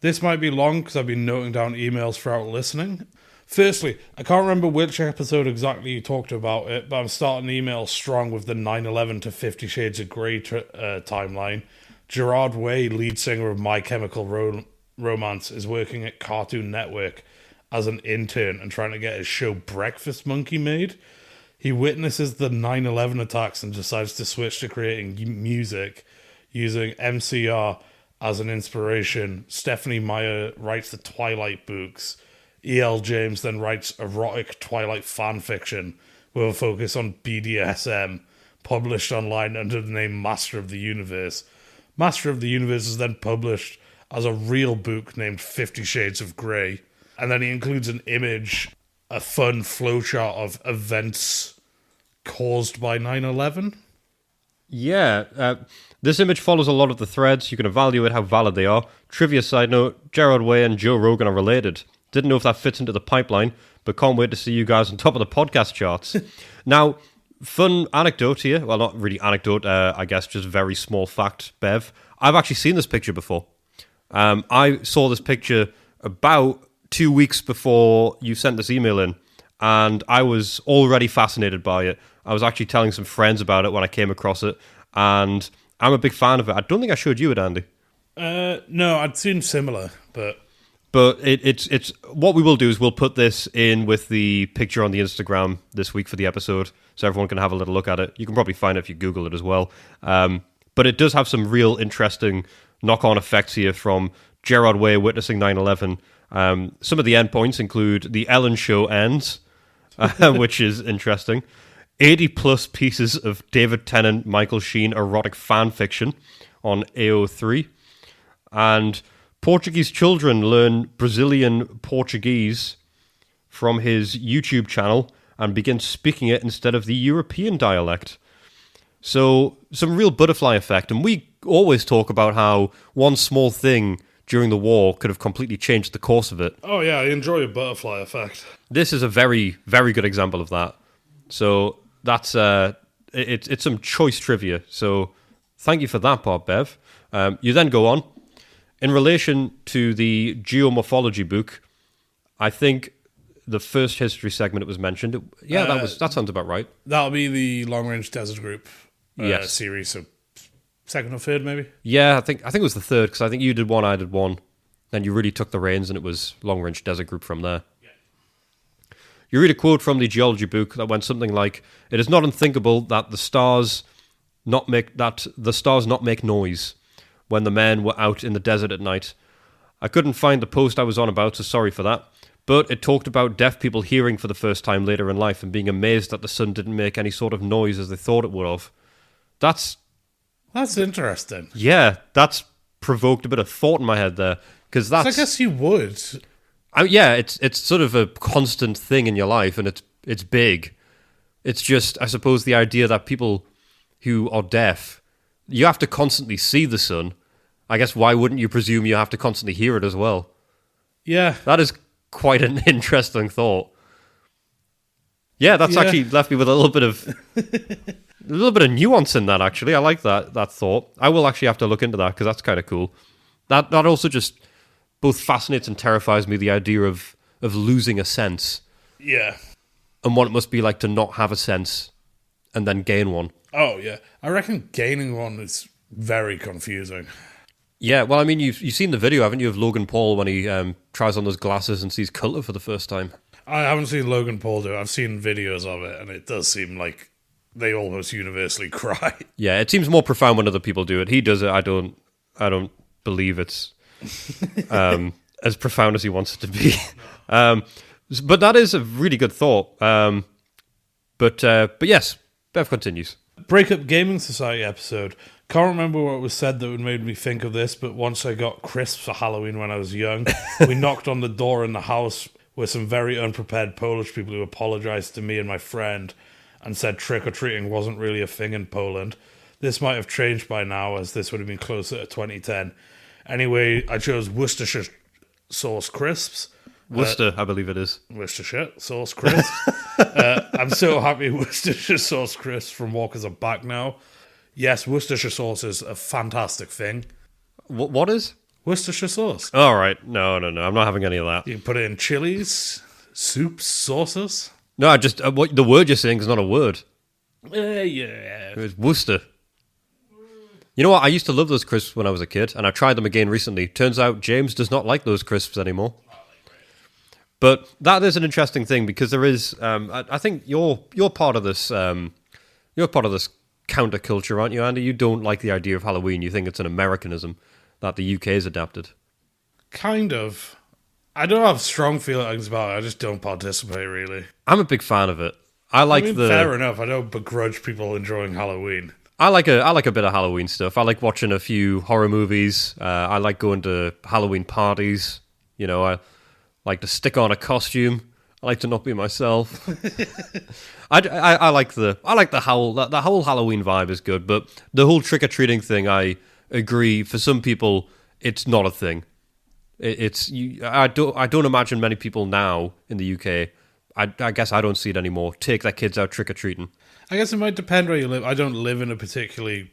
This might be long because I've been noting down emails throughout listening. Firstly, I can't remember which episode exactly you talked about it, but I'm starting the email strong with the 9/11 to 50 Shades of Grey timeline. Gerard Way, lead singer of My Chemical Romance, is working at Cartoon Network as an intern and trying to get his show Breakfast Monkey made. He witnesses the 9/11 attacks and decides to switch to creating music using MCR as an inspiration. Stephanie Meyer writes the Twilight books. E.L. James then writes erotic Twilight fan fiction with a focus on BDSM, published online under the name Master of the Universe. Master of the Universe is then published as a real book named 50 Shades of Grey. And then he includes an image, a fun flowchart of events caused by 9/11. Yeah, this image follows a lot of the threads. You can evaluate how valid they are. Trivia side note, Gerard Way and Joe Rogan are related. Didn't know if that fits into the pipeline, but can't wait to see you guys on top of the podcast charts. Now, fun anecdote here. Well, not really anecdote, I guess, just very small fact, Bev. I've actually seen this picture before. I saw this picture about 2 weeks before you sent this email in, and I was already fascinated by it. I was actually telling some friends about it when I came across it, and I'm a big fan of it. I don't think I showed you it, Andy. No, I'd seen similar, but it's what we will do is we'll put this in with the picture on the Instagram this week for the episode, so everyone can have a little look at it. You can probably find it if you Google it as well. But it does have some real interesting knock-on effects here from Gerard Way witnessing 9/11. Some of the endpoints include the Ellen Show ends, which is interesting. 80-plus pieces of David Tennant, Michael Sheen erotic fan fiction on AO3. And Portuguese children learn Brazilian Portuguese from his YouTube channel and begin speaking it instead of the European dialect. So, some real butterfly effect. And we always talk about how one small thing during the war could have completely changed the course of it. oh yeah, I enjoy a butterfly effect. This is a very, very good example of that. So, that's it's some choice trivia. So, thank you for that part, Bev. You then go on. In relation to the geomorphology book, I think the first history segment it was mentioned. That sounds about right. That'll be the Long Range Desert Group Yes. series, so second or third maybe? Yeah, I think it was the third, because I think you did one, I did one. Then you really took the reins, and it was Long Range Desert Group from there. Yeah. You read a quote from the geology book that went something like, "It is not unthinkable that the stars not make noise when the men were out in the desert at night. I couldn't find the post I was on about, so sorry for that. But it talked about deaf people hearing for the first time later in life and being amazed that the sun didn't make any sort of noise as they thought it would have." That's interesting. Yeah, that's provoked a bit of thought in my head there. Because I guess you would. It's sort of a constant thing in your life, and it's big. It's just, I suppose, the idea that people who are deaf, you have to constantly see the sun. I guess why wouldn't you presume you have to constantly hear it as well? Yeah. That is quite an interesting thought. Yeah, that's actually left me with a little bit of nuance in that, actually. I like that thought. I will actually have to look into that, because that's kind of cool. That also just both fascinates and terrifies me, the idea of losing a sense. Yeah. And what it must be like to not have a sense and then gain one. Oh, yeah. I reckon gaining one is very confusing. Yeah, well, I mean, you've seen the video, haven't you, of Logan Paul when he tries on those glasses and sees colour for the first time? I haven't seen Logan Paul do it. I've seen videos of it, and it does seem like they almost universally cry. Yeah, it seems more profound when other people do it. He does it. I don't believe it's as profound as he wants it to be. But that is a really good thought. But yes, Bev continues. Breakup Gaming Society episode. Can't remember what was said that would made me think of this, but once I got crisps for Halloween when I was young, we knocked on the door in the house with some very unprepared Polish people who apologized to me and my friend and said trick-or-treating wasn't really a thing in Poland. This might have changed by now, as this would have been closer to 2010. Anyway, I chose Worcestershire sauce crisps. Worcester, I believe it is. Worcestershire sauce crisp. I'm so happy Worcestershire sauce crisp from Walkers are back now. Yes, Worcestershire sauce is a fantastic thing. What is? Worcestershire sauce. All right. No. I'm not having any of that. You can put it in chilies, soups, sauces. No, I just what the word you're saying is not a word. Yeah. It's Worcester. You know what? I used to love those crisps when I was a kid, and I tried them again recently. Turns out James does not like those crisps anymore. But that is an interesting thing because there is. I think you're part of this. You're part of this counterculture, aren't you, Andy? You don't like the idea of Halloween. You think it's an Americanism that the UK has adapted. Kind of. I don't have strong feelings about it. I just don't participate, really. I'm a big fan of it. I mean, fair enough. I don't begrudge people enjoying Halloween. I like a bit of Halloween stuff. I like watching a few horror movies. I like going to Halloween parties. You know, I like to stick on a costume. I like to not be myself. I like the whole Halloween vibe is good, but the whole trick or treating thing, I agree. For some people, it's not a thing. I don't imagine many people now in the UK. I guess I don't see it anymore. Take their kids out trick or treating. I guess it might depend where you live. I don't live in a particularly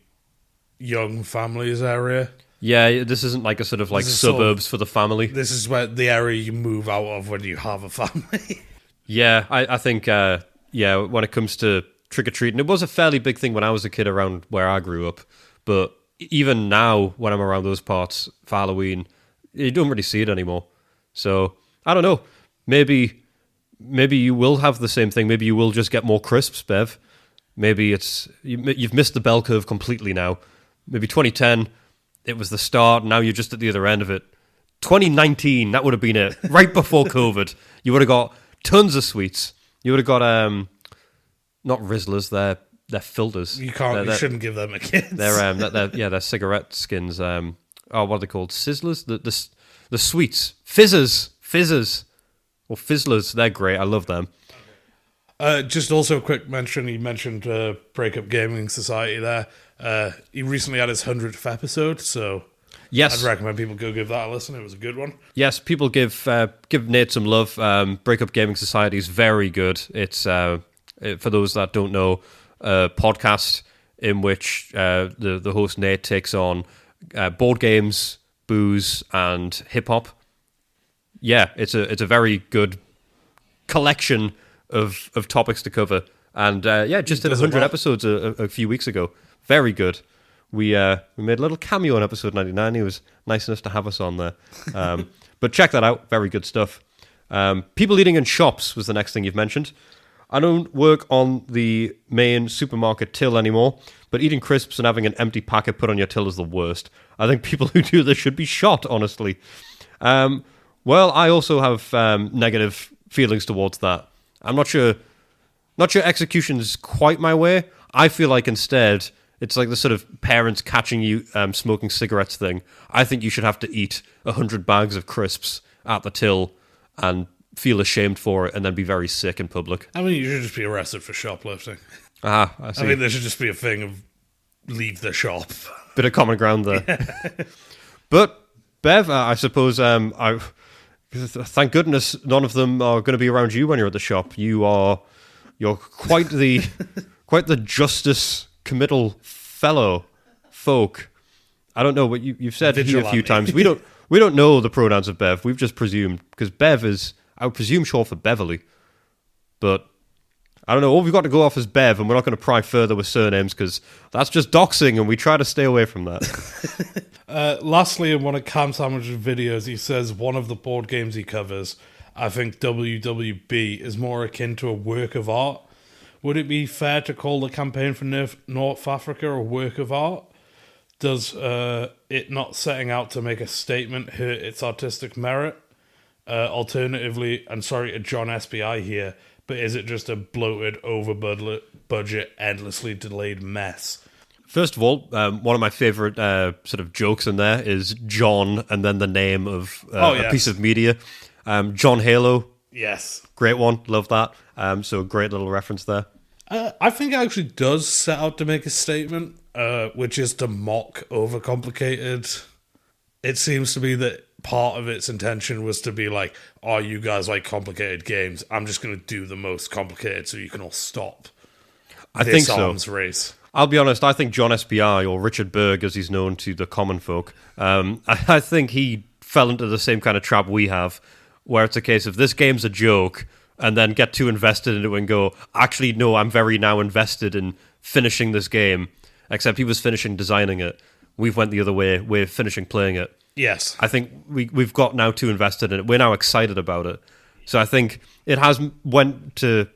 young families area. Yeah, this isn't like a sort of like suburbs for the family. This is where the area you move out of when you have a family. Yeah, I think when it comes to trick or treating, it was a fairly big thing when I was a kid around where I grew up. But even now, when I'm around those parts for Halloween, you don't really see it anymore. So I don't know. Maybe you will have the same thing. Maybe you will just get more crisps, Bev. Maybe you've missed the bell curve completely now. Maybe 2010, it was the start. Now you're just at the other end of it. 2019, that would have been it. Right before COVID, you would have got tons of sweets. You would have got not Rizzlers. They're filters. You shouldn't give them a kids. They're cigarette skins. What are they called? Sizzlers. The sweets. Fizzers. Or Fizzlers, they're great. I love them. Just also a quick mention. You mentioned Breakup Gaming Society there. He recently had his 100th episode, so yes, I'd recommend people go give that a listen. It was a good one. Yes, people give Nate some love. Breakup Gaming Society is very good. It's for those that don't know, a podcast in which the host Nate takes on board games, booze, and hip hop. Yeah, it's a very good collection of topics to cover, and just did 100 episodes a few weeks ago. Very good. We made a little cameo on episode 99. He was nice enough to have us on there. But check that out. Very good stuff. People eating in shops was the next thing you've mentioned. I don't work on the main supermarket till anymore, but eating crisps and having an empty packet put on your till is the worst. I think people who do this should be shot, honestly. Well, I also have negative feelings towards that. I'm not sure execution's quite my way. I feel like instead it's like the sort of parents catching you smoking cigarettes thing. I think you should have to eat 100 bags of crisps at the till and feel ashamed for it and then be very sick in public. I mean, you should just be arrested for shoplifting. I see. I mean, there should just be a thing of leave the shop. Bit of common ground there. Yeah. But, Bev, I suppose thank goodness none of them are going to be around you when you're at the shop. You're quite the justice committal fellow folk. I don't know what you've said here a few times. We don't know the pronouns of Bev. We've just presumed because Bev is, I would presume, short for Beverly. But I don't know. All we've got to go off is Bev, and we're not going to pry further with surnames because that's just doxing, and we try to stay away from that. Lastly, in one of Cam Sandwich's videos, he says one of the board games he covers, I think WWB, is more akin to a work of art. Would it be fair to call the campaign for North Africa a work of art? Does it not setting out to make a statement hurt its artistic merit? Alternatively, and sorry to John SBI here, but is it just a bloated, over-budget, endlessly delayed mess? First of all, one of my favourite sort of jokes in there is John and then the name of a piece of media. John Halo. Yes. Great one. Love that. So great little reference there. I think it actually does set out to make a statement, which is to mock overcomplicated. It seems to be that part of its intention was to be like, oh, you guys like complicated games. I'm just going to do the most complicated so you can all stop I think so. arms race. I'll be honest, I think John SBI, or Richard Berg as he's known to the common folk, I think he fell into the same kind of trap we have, where it's a case of this game's a joke, and then get too invested in it and go, actually, no, I'm very now invested in finishing this game, except he was finishing designing it. We've went the other way, we're finishing playing it. Yes. I think we've got now too invested in it. We're now excited about it. So I think it has went to...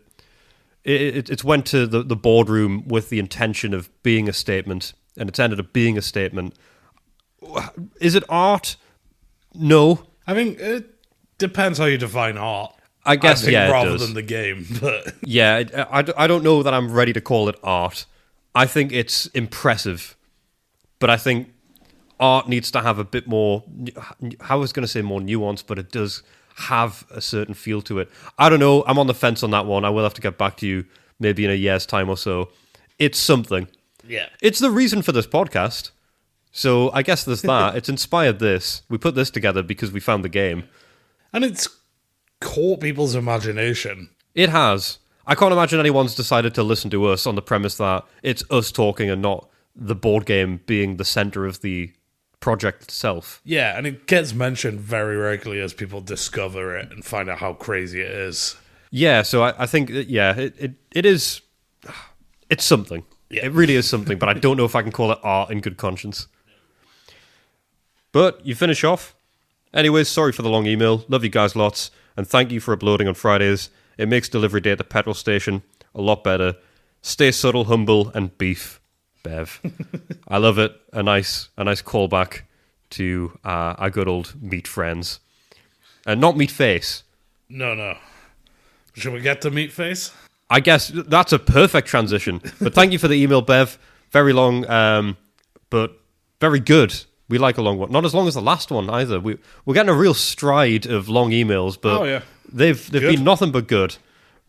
It's went to the boardroom with the intention of being a statement, and it's ended up being a statement. Is it art? No. I mean, it depends how you define art. I guess, yeah, it rather does. than the game. But Yeah, I don't know that I'm ready to call it art. I think it's impressive, but I think art needs to have a bit more... I was going to say more nuance, but it does have a certain feel to it. I don't know. I'm on the fence on that one. I will have to get back to you maybe in a year's time or so. It's something. yeah. It's the reason for this podcast. So I guess there's that. It's inspired this. We put this together because we found the game. And it's caught people's imagination. It has. I can't imagine anyone's decided to listen to us on the premise that it's us talking and not the board game being the center of the project itself. Yeah, and it gets mentioned very regularly as people discover it and find out how crazy it is. Yeah, so I think, it is... It's something. Yeah. It really is something, but I don't know if I can call it art in good conscience. But you finish off. Anyways, sorry for the long email. Love you guys lots. And thank you for uploading on Fridays. It makes delivery day at the petrol station a lot better. Stay subtle, humble, and beef. Bev. I love it. A nice callback to our good old meat friends. And not meat face. No. Should we get to meat face? I guess that's a perfect transition. But thank you for the email, Bev. Very long, but very good. We like a long one. Not as long as the last one either. We're getting a real stride of long emails, but they've been nothing but good.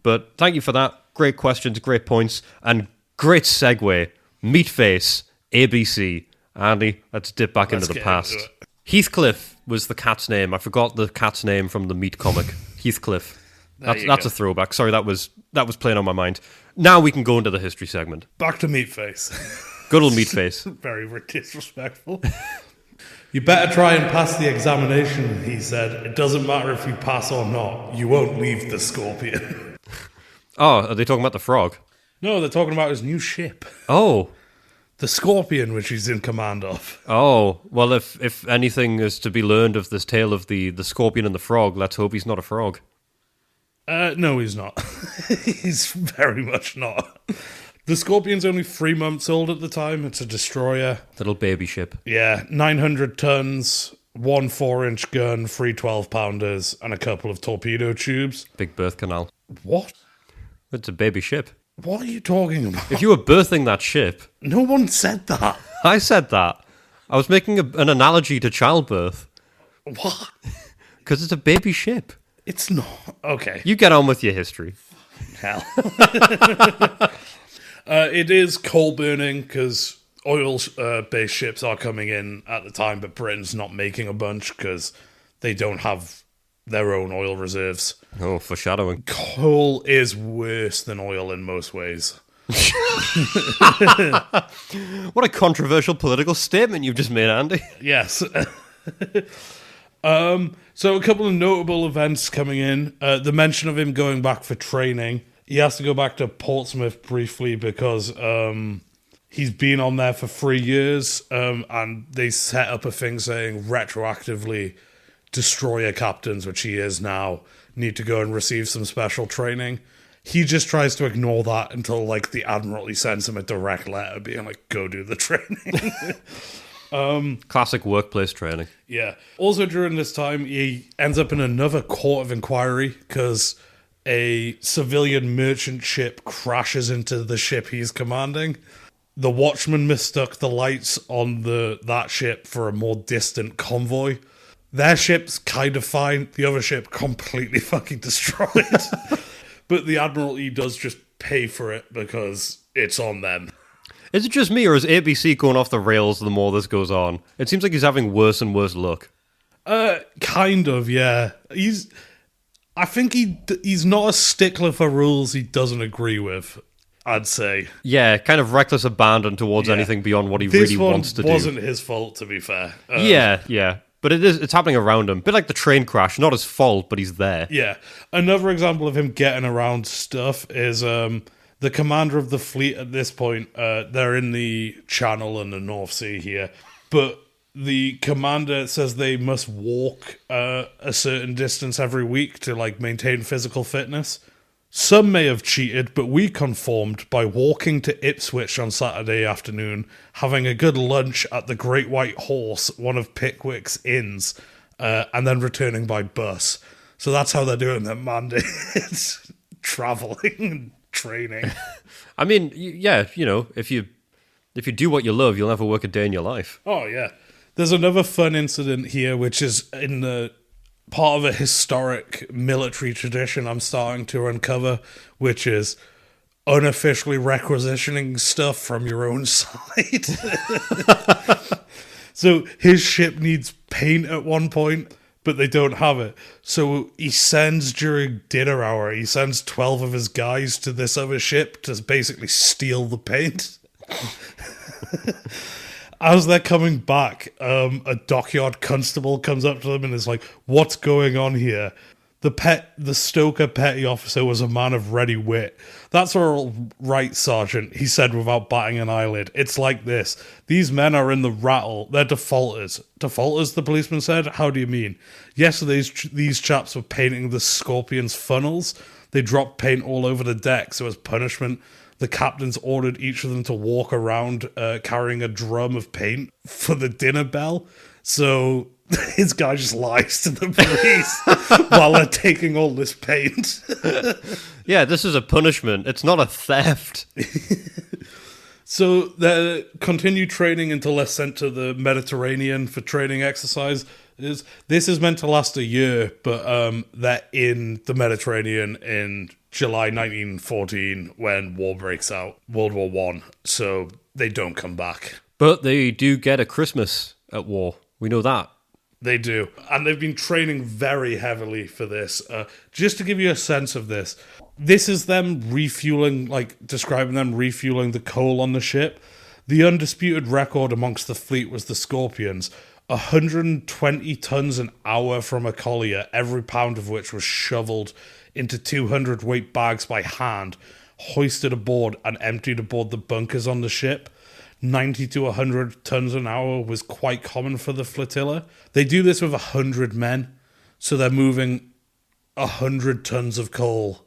But thank you for that. Great questions, great points, and great segue. Meatface, ABC. Andy, let's dip back into the past. Heathcliff was the cat's name. I forgot the cat's name from the Meat comic. Heathcliff. That's a throwback. Sorry, that was playing on my mind. Now we can go into the history segment. Back to Meatface. Good old Meatface. Very disrespectful. You better try and pass the examination, he said. It doesn't matter if you pass or not. You won't leave the Scorpion. Oh, are they talking about the frog? No, they're talking about his new ship. Oh. The Scorpion, which he's in command of. Oh, well, if anything is to be learned of this tale of the Scorpion and the frog, let's hope he's not a frog. No, he's not. He's very much not. The Scorpion's only 3 months old at the time. It's a destroyer. Little baby ship. Yeah, 900 tons, 1 4-inch gun, 3 12-pounders, and a couple of torpedo tubes. Big birth canal. What? It's a baby ship. What are you talking about? If you were birthing that ship... No one said that. I said that. I was making an analogy to childbirth. What? Because it's a baby ship. It's not. Okay. You get on with your history. Hell. It is coal burning because oil-based ships are coming in at the time, but Britain's not making a bunch because they don't have their own oil reserves. Oh, foreshadowing. Coal is worse than oil in most ways. What a controversial political statement you've just made, Andy. Yes. So a couple of notable events coming in. The mention of him going back for training. He has to go back to Portsmouth briefly because he's been on there for 3 years, and they set up a thing saying retroactively destroyer captains, which he is now, need to go and receive some special training. He just tries to ignore that until the Admiralty sends him a direct letter being like, go do the training. Classic workplace training. Yeah. Also during this time, he ends up in another court of inquiry because a civilian merchant ship crashes into the ship he's commanding. The watchman mistook the lights on that ship for a more distant convoy. Their ship's kind of fine. The other ship completely fucking destroyed. But the Admiralty does just pay for it because it's on them. Is it just me, or is ABC going off the rails the more this goes on? It seems like he's having worse and worse luck. Kind of, yeah. I think he's not a stickler for rules he doesn't agree with, I'd say. Yeah, kind of reckless abandon towards anything beyond what he really wants to do. This wasn't his fault, to be fair. Yeah. But it's happening around him. Bit like the train crash, not his fault, but he's there. Yeah. Another example of him getting around stuff is the commander of the fleet at this point. They're in the Channel and the North Sea here, but the commander says they must walk a certain distance every week to like maintain physical fitness. Some may have cheated, but we conformed by walking to Ipswich on Saturday afternoon, having a good lunch at the Great White Horse, one of Pickwick's inns, and then returning by bus. So that's how they're doing their mandates. Traveling and training. I mean, yeah, if you do what you love, you'll never work a day in your life. Oh, yeah. There's another fun incident here, which is in the part of a historic military tradition I'm starting to uncover, which is unofficially requisitioning stuff from your own side. So his ship needs paint at one point, but they don't have it. So he sends, during dinner hour, 12 of his guys to this other ship to basically steal the paint. As they're coming back, a dockyard constable comes up to them and is like, "What's going on here?" The stoker petty officer was a man of ready wit. "That's all right, Sergeant," he said without batting an eyelid. "It's like this. These men are in the rattle. They're defaulters." "Defaulters?" the policeman said. "How do you mean?" "Yesterday, these chaps were painting the Scorpion's funnels. They dropped paint all over the deck, so as punishment, the captains ordered each of them to walk around carrying a drum of paint for the dinner bell." So his guy just lies to the police while they're taking all this paint. Yeah, this is a punishment. It's not a theft. So they continue training until they're sent to the Mediterranean for training exercise. This is meant to last a year, but they're in the Mediterranean in July 1914 when war breaks out, World War One. So they don't come back. But they do get a Christmas at war. We know that. They do. And they've been training very heavily for this. Just to give you a sense of this, this is them refueling, describing them refueling the coal on the ship. The undisputed record amongst the fleet was the Scorpions, 120 tons an hour from a collier, every pound of which was shoveled into 200-weight bags by hand, hoisted aboard and emptied aboard the bunkers on the ship. 90 to 100 tons an hour was quite common for the flotilla. They do this with 100 men, so they're moving 100 tons of coal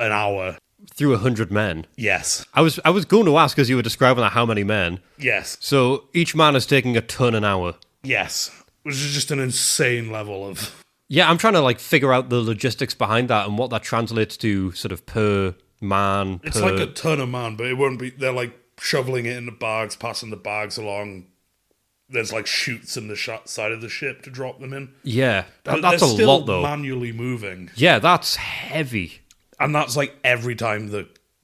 an hour. Through 100 men? Yes. I was going to ask, as you were describing that, how many men? Yes. So each man is taking a ton an hour? Yes. Which is just an insane level of... Yeah, I'm trying to figure out the logistics behind that and what that translates to sort of per man. It's like a ton of man, but it won't be... They're shoveling it in the bags, passing the bags along. There's chutes in the side of the ship to drop them in. Yeah, that's a lot though. Manually moving. Yeah, that's heavy. And that's every time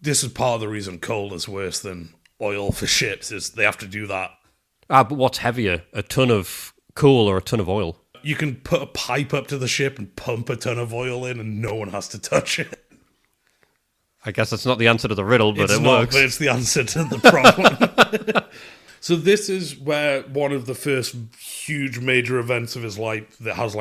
this is part of the reason coal is worse than oil for ships, is they have to do that. But what's heavier, a ton of coal or a ton of oil? You can put a pipe up to the ship and pump a ton of oil in and no one has to touch it. I guess that's not the answer to the riddle, but it's it not, works. But it's the answer to the problem. So this is where one of the first huge major events of his life that has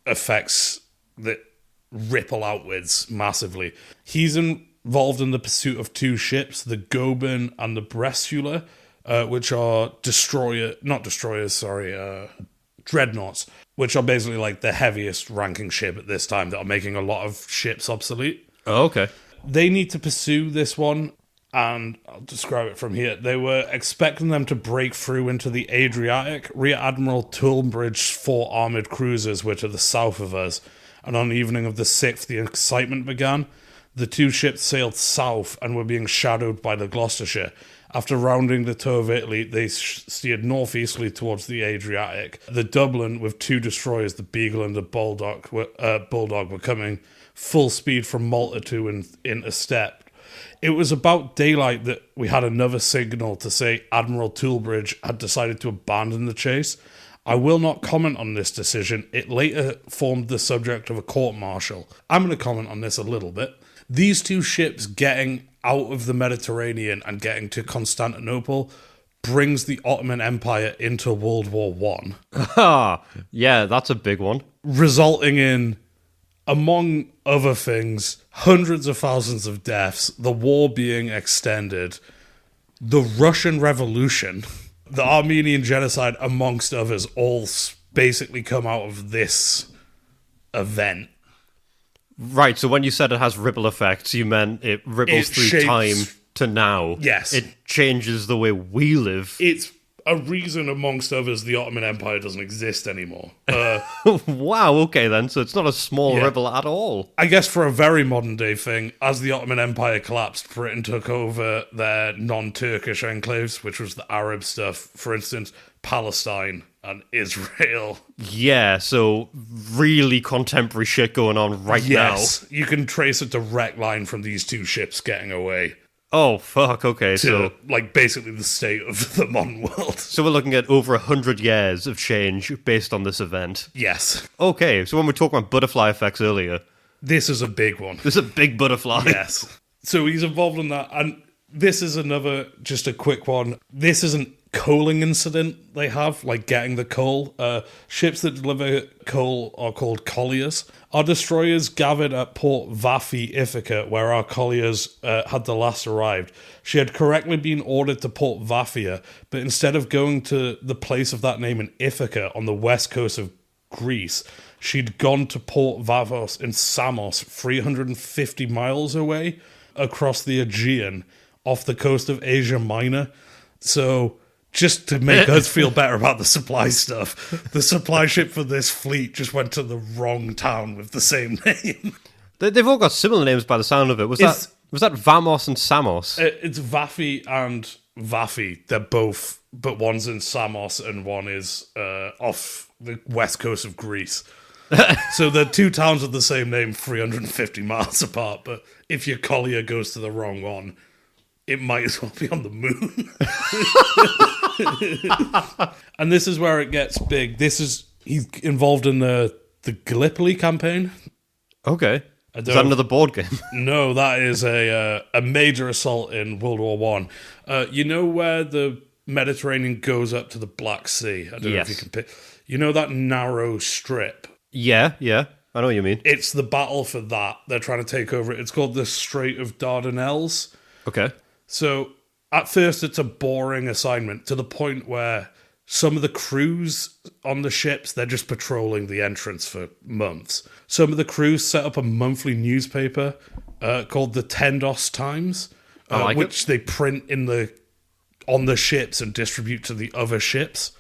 effects that ripple outwards massively. He's involved in the pursuit of two ships, the Goeben and the Bressular, which are dreadnoughts, which are basically the heaviest ranking ship at this time that are making a lot of ships obsolete. Oh, okay. They need to pursue this one, and I'll describe it from here. They were expecting them to break through into the Adriatic. Rear Admiral Toolbridge's 4 armoured cruisers were to the south of us, and on the evening of the 6th, the excitement began. The two ships sailed south and were being shadowed by the Gloucestershire. After rounding the toe of Italy, they steered northeasterly towards the Adriatic. The Dublin, with 2 destroyers, the Beagle and the Bulldog, were coming full speed from Malta to intercept. It was about daylight that we had another signal to say Admiral Toolbridge had decided to abandon the chase. I will not comment on this decision. It later formed the subject of a court-martial. I'm going to comment on this a little bit. These two ships getting out of the Mediterranean and getting to Constantinople brings the Ottoman Empire into World War One. Yeah, that's a big one. Resulting in, among other things, hundreds of thousands of deaths, the war being extended, the Russian Revolution, the Armenian genocide, amongst others, all basically come out of this event. Right, so when you said it has ripple effects, you meant it ripples through time to now. Yes. It changes the way we live. It's a reason, amongst others, the Ottoman Empire doesn't exist anymore. Wow, okay then, so it's not a small ripple at all. I guess for a very modern day thing, as the Ottoman Empire collapsed, Britain took over their non-Turkish enclaves, which was the Arab stuff, for instance, Palestine and Israel. Yeah, so really contemporary shit going on right now. Yes, you can trace a direct line from these two ships getting away. Oh, fuck, okay, to, like, basically the state of the modern world. So we're looking at over 100 years of change based on this event. Yes. Okay, so when we were talking about butterfly effects earlier... This is a big one. This is a big butterfly. Yes. So he's involved in that, and this is another, just a quick one. This is an coaling incident they have, like getting the coal. Ships that deliver coal are called colliers. Our destroyers gathered at Port Vafi, Ithaca, where our colliers had the last arrived. She had correctly been ordered to Port Vafia, but instead of going to the place of that name in Ithaca on the west coast of Greece, she'd gone to Port Vavos in Samos, 350 miles away, across the Aegean, off the coast of Asia Minor. So, just to make us feel better about the supply stuff, the supply ship for this fleet just went to the wrong town with the same name. They've all got similar names by the sound of it. Was that Vamos and Samos? It's Vafi and Vafi. They're both, but one's in Samos and one is off the west coast of Greece. So they're two towns with the same name, 350 miles apart. But if your collier goes to the wrong one, it might as well be on the moon. And this is where it gets big. He's involved in the Gallipoli campaign. Okay. Is that another board game? No, that is a major assault in World War One. You know where the Mediterranean goes up to the Black Sea? I don't know if you can pick. You know that narrow strip? Yeah. I know what you mean. It's the battle for that. They're trying to take over it. It's called the Strait of Dardanelles. Okay. So, at first, it's a boring assignment to the point where some of the crews on the ships, they're just patrolling the entrance for months. Some of the crews set up a monthly newspaper called the Tendos Times, which they print on the ships and distribute to the other ships.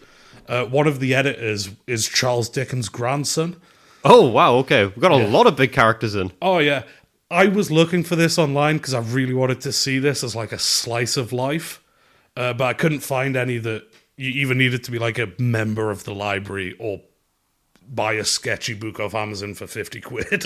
One of the editors is Charles Dickens' grandson. Oh, wow, okay. We've got a lot of big characters in. Oh, yeah. I was looking for this online because I really wanted to see this as like a slice of life, but I couldn't find any that you even needed to be like a member of the library or buy a sketchy book off Amazon for 50 quid.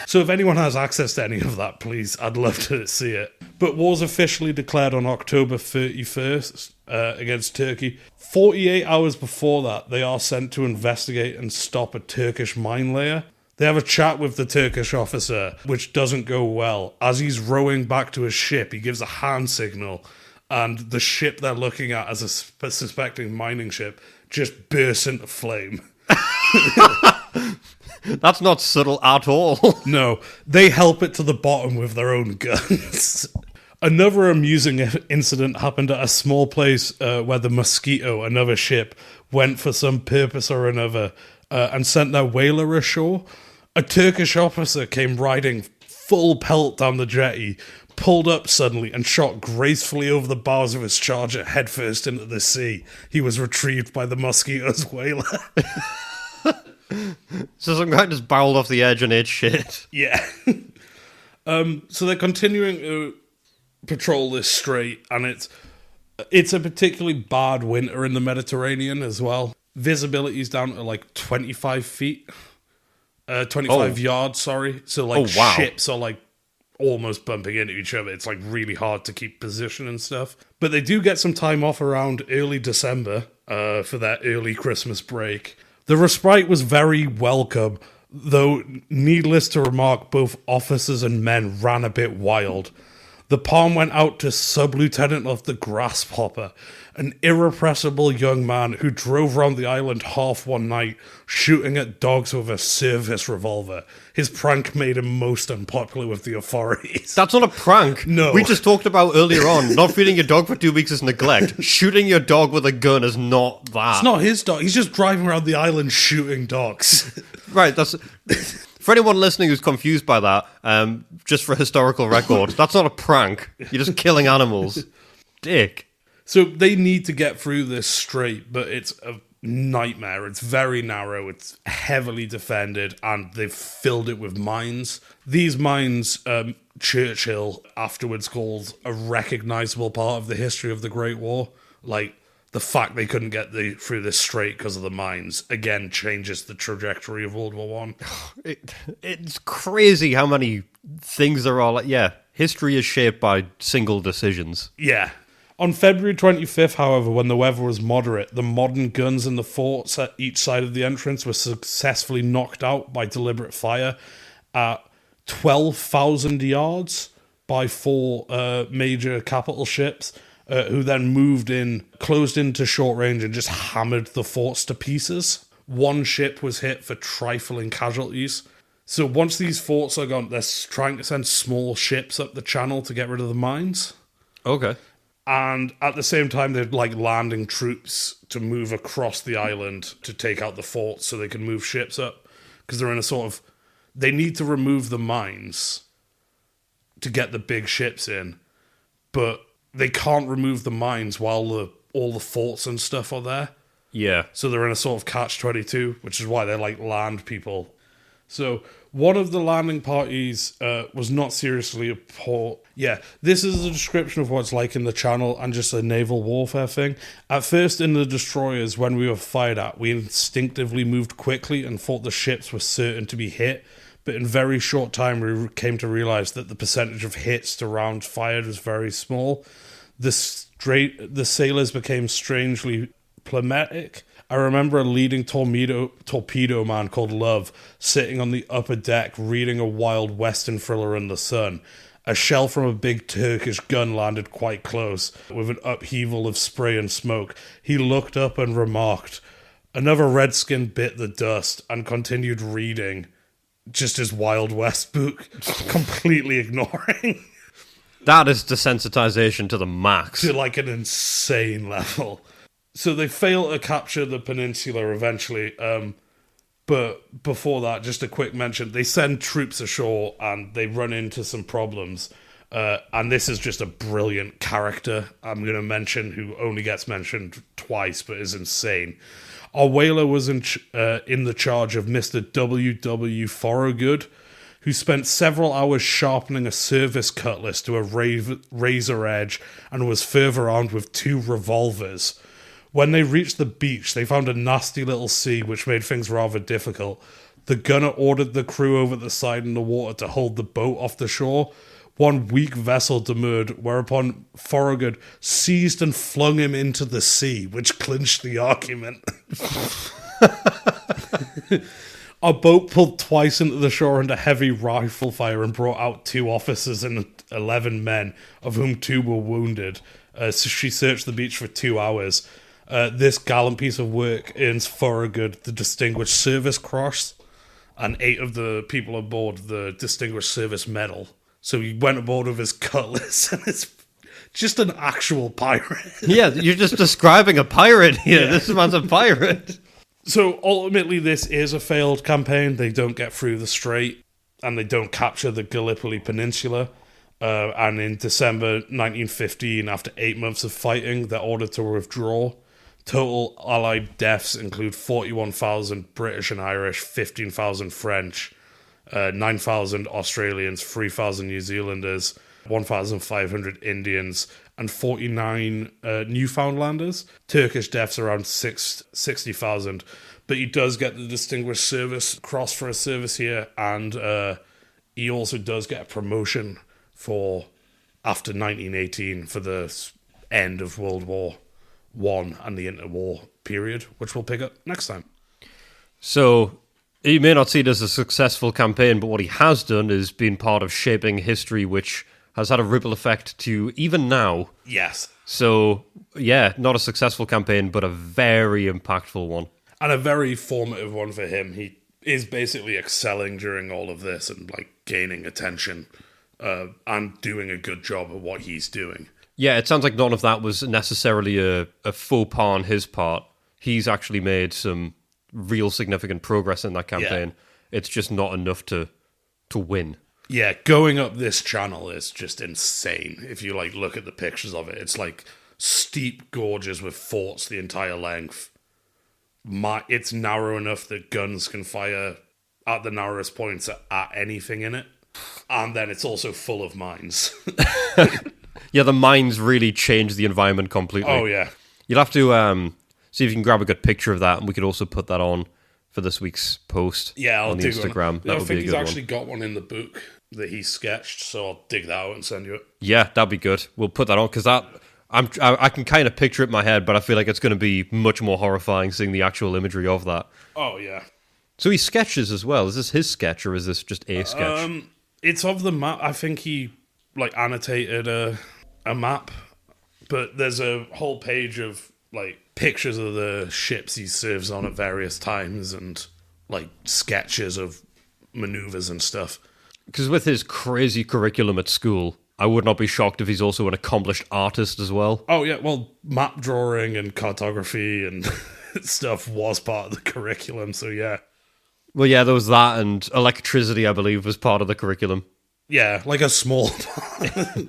So if anyone has access to any of that, please, I'd love to see it. But war's officially declared on October 31st against Turkey. 48 hours before that, they are sent to investigate and stop a Turkish mine layer. They have a chat with the Turkish officer, which doesn't go well. As he's rowing back to his ship, he gives a hand signal, and the ship they're looking at as a suspecting mining ship just bursts into flame. That's not subtle at all. No, they help it to the bottom with their own guns. Another amusing incident happened at a small place where the Mosquito, another ship, went for some purpose or another and sent their whaler ashore. A Turkish officer came riding full pelt down the jetty, pulled up suddenly and shot gracefully over the bows of his charger headfirst into the sea. He was retrieved by the Mosquito's whaler. So some guy just barreled off the edge and ate shit. Yeah. So they're continuing to patrol this strait, and it's a particularly bad winter in the Mediterranean as well. Visibility's down to like 25 feet. 25 yards, sorry. So like ships are like almost bumping into each other. It's like really hard to keep position and stuff. But they do get some time off around early December for that early Christmas break. The respite was very welcome, though needless to remark, both officers and men ran a bit wild. The palm went out to Sub-Lieutenant of the Grasshopper, an irrepressible young man who drove round the island half one night, shooting at dogs with a service revolver. His prank made him most unpopular with the authorities. That's not a prank. No. We just talked about earlier on, not feeding your dog for 2 weeks is neglect. Shooting your dog with a gun is not that. It's not his dog. He's just driving around the island shooting dogs. Right, that's... For anyone listening who's confused by that, just for historical record, that's not a prank. You're just killing animals. Dick. So they need to get through this strait, but it's a nightmare. It's very narrow, it's heavily defended, and they've filled it with mines. These mines, Churchill afterwards called a recognisable part of the history of the Great War. Like, the fact they couldn't get through this strait because of the mines, again, changes the trajectory of World War One. It's crazy how many things there are. Like, yeah, history is shaped by single decisions. Yeah. On February 25th, however, when the weather was moderate, the modern guns in the forts at each side of the entrance were successfully knocked out by deliberate fire at 12,000 yards by four major capital ships, who then closed into short range and just hammered the forts to pieces. One ship was hit for trifling casualties. So once these forts are gone, they're trying to send small ships up the channel to get rid of the mines. Okay. And at the same time, they're like landing troops to move across the island to take out the forts so they can move ships up. Because they're in a sort of... They need to remove the mines to get the big ships in. But they can't remove the mines while all the forts and stuff are there. Yeah. So they're in a sort of catch-22, which is why they're like land people. So one of the landing parties was not seriously a port. Yeah, this is a description of what it's like in the Channel and just a naval warfare thing. At first in the destroyers, when we were fired at, we instinctively moved quickly and thought the ships were certain to be hit. But in very short time, we came to realise that the percentage of hits to rounds fired was very small. The sailors became strangely phlegmatic. I remember a leading torpedo man called Love sitting on the upper deck reading a wild western thriller in the sun. A shell from a big Turkish gun landed quite close, with an upheaval of spray and smoke. He looked up and remarked, "Another redskin bit the dust," and continued reading just his Wild West book, completely ignoring. That is desensitization to the max. To like an insane level. So they fail to capture the peninsula eventually, but before that, just a quick mention, they send troops ashore and they run into some problems. And this is just a brilliant character I'm going to mention, who only gets mentioned twice but is insane. Our whaler was in the charge of Mr. W. Thorogood, who spent several hours sharpening a service cutlass to a razor edge and was further armed with 2 revolvers. When they reached the beach, they found a nasty little sea, which made things rather difficult. The gunner ordered the crew over the side in the water to hold the boat off the shore. One weak vessel demurred, whereupon Thorogood seized and flung him into the sea, which clinched the argument. Our boat pulled twice into the shore under heavy rifle fire and brought out 2 officers and 11 men, of whom 2 were wounded. So she searched the beach for 2 hours. This gallant piece of work earns Thorogood the Distinguished Service Cross, and 8 of the people aboard the Distinguished Service Medal. So he went aboard with his cutlass, and it's just an actual pirate. Yeah, you're just describing a pirate here. Yeah. This man's a pirate. So ultimately, this is a failed campaign. They don't get through the strait, and they don't capture the Gallipoli Peninsula. And in December 1915, after 8 months of fighting, they're ordered to withdraw. Total Allied deaths include 41,000 British and Irish, 15,000 French, 9,000 Australians, 3,000 New Zealanders, 1,500 Indians, and 49 Newfoundlanders. Turkish deaths around 60,000. But he does get the Distinguished Service Cross for his service here, and he also does get a promotion for after 1918 for the end of World War One and the interwar period, which we'll pick up next time. So he may not see it as a successful campaign, but what he has done is been part of shaping history, which has had a ripple effect to even now. Yes. So, yeah, not a successful campaign, but a very impactful one. And a very formative one for him. He is basically excelling during all of this and like gaining attention and doing a good job at what he's doing. Yeah, it sounds like none of that was necessarily a faux pas on his part. He's actually made some real significant progress in that campaign. Yeah. It's just not enough to win. Yeah, going up this channel is just insane. If you like look at the pictures of it, it's like steep gorges with forts the entire length. It's narrow enough that guns can fire at the narrowest points at anything in it. And then it's also full of mines. Yeah, the mines really change the environment completely. Oh, yeah. You'll have to see if you can grab a good picture of that, and we could also put that on for this week's post on the Instagram. That would be a good one. I think he's actually got one in the book that he sketched, so I'll dig that out and send you it. Yeah, that'd be good. We'll put that on, because I can kind of picture it in my head, but I feel like it's going to be much more horrifying seeing the actual imagery of that. Oh, yeah. So he sketches as well. Is this his sketch, or is this just a sketch? It's of the map. I think he like annotated a map, but there's a whole page of like pictures of the ships he serves on at various times and like sketches of maneuvers and stuff. Because with his crazy curriculum at school, I would not be shocked if he's also an accomplished artist as well. Oh, yeah. Well, map drawing and cartography and stuff was part of the curriculum, so yeah. Well, yeah, there was that, and electricity, I believe, was part of the curriculum. Yeah, like a small part.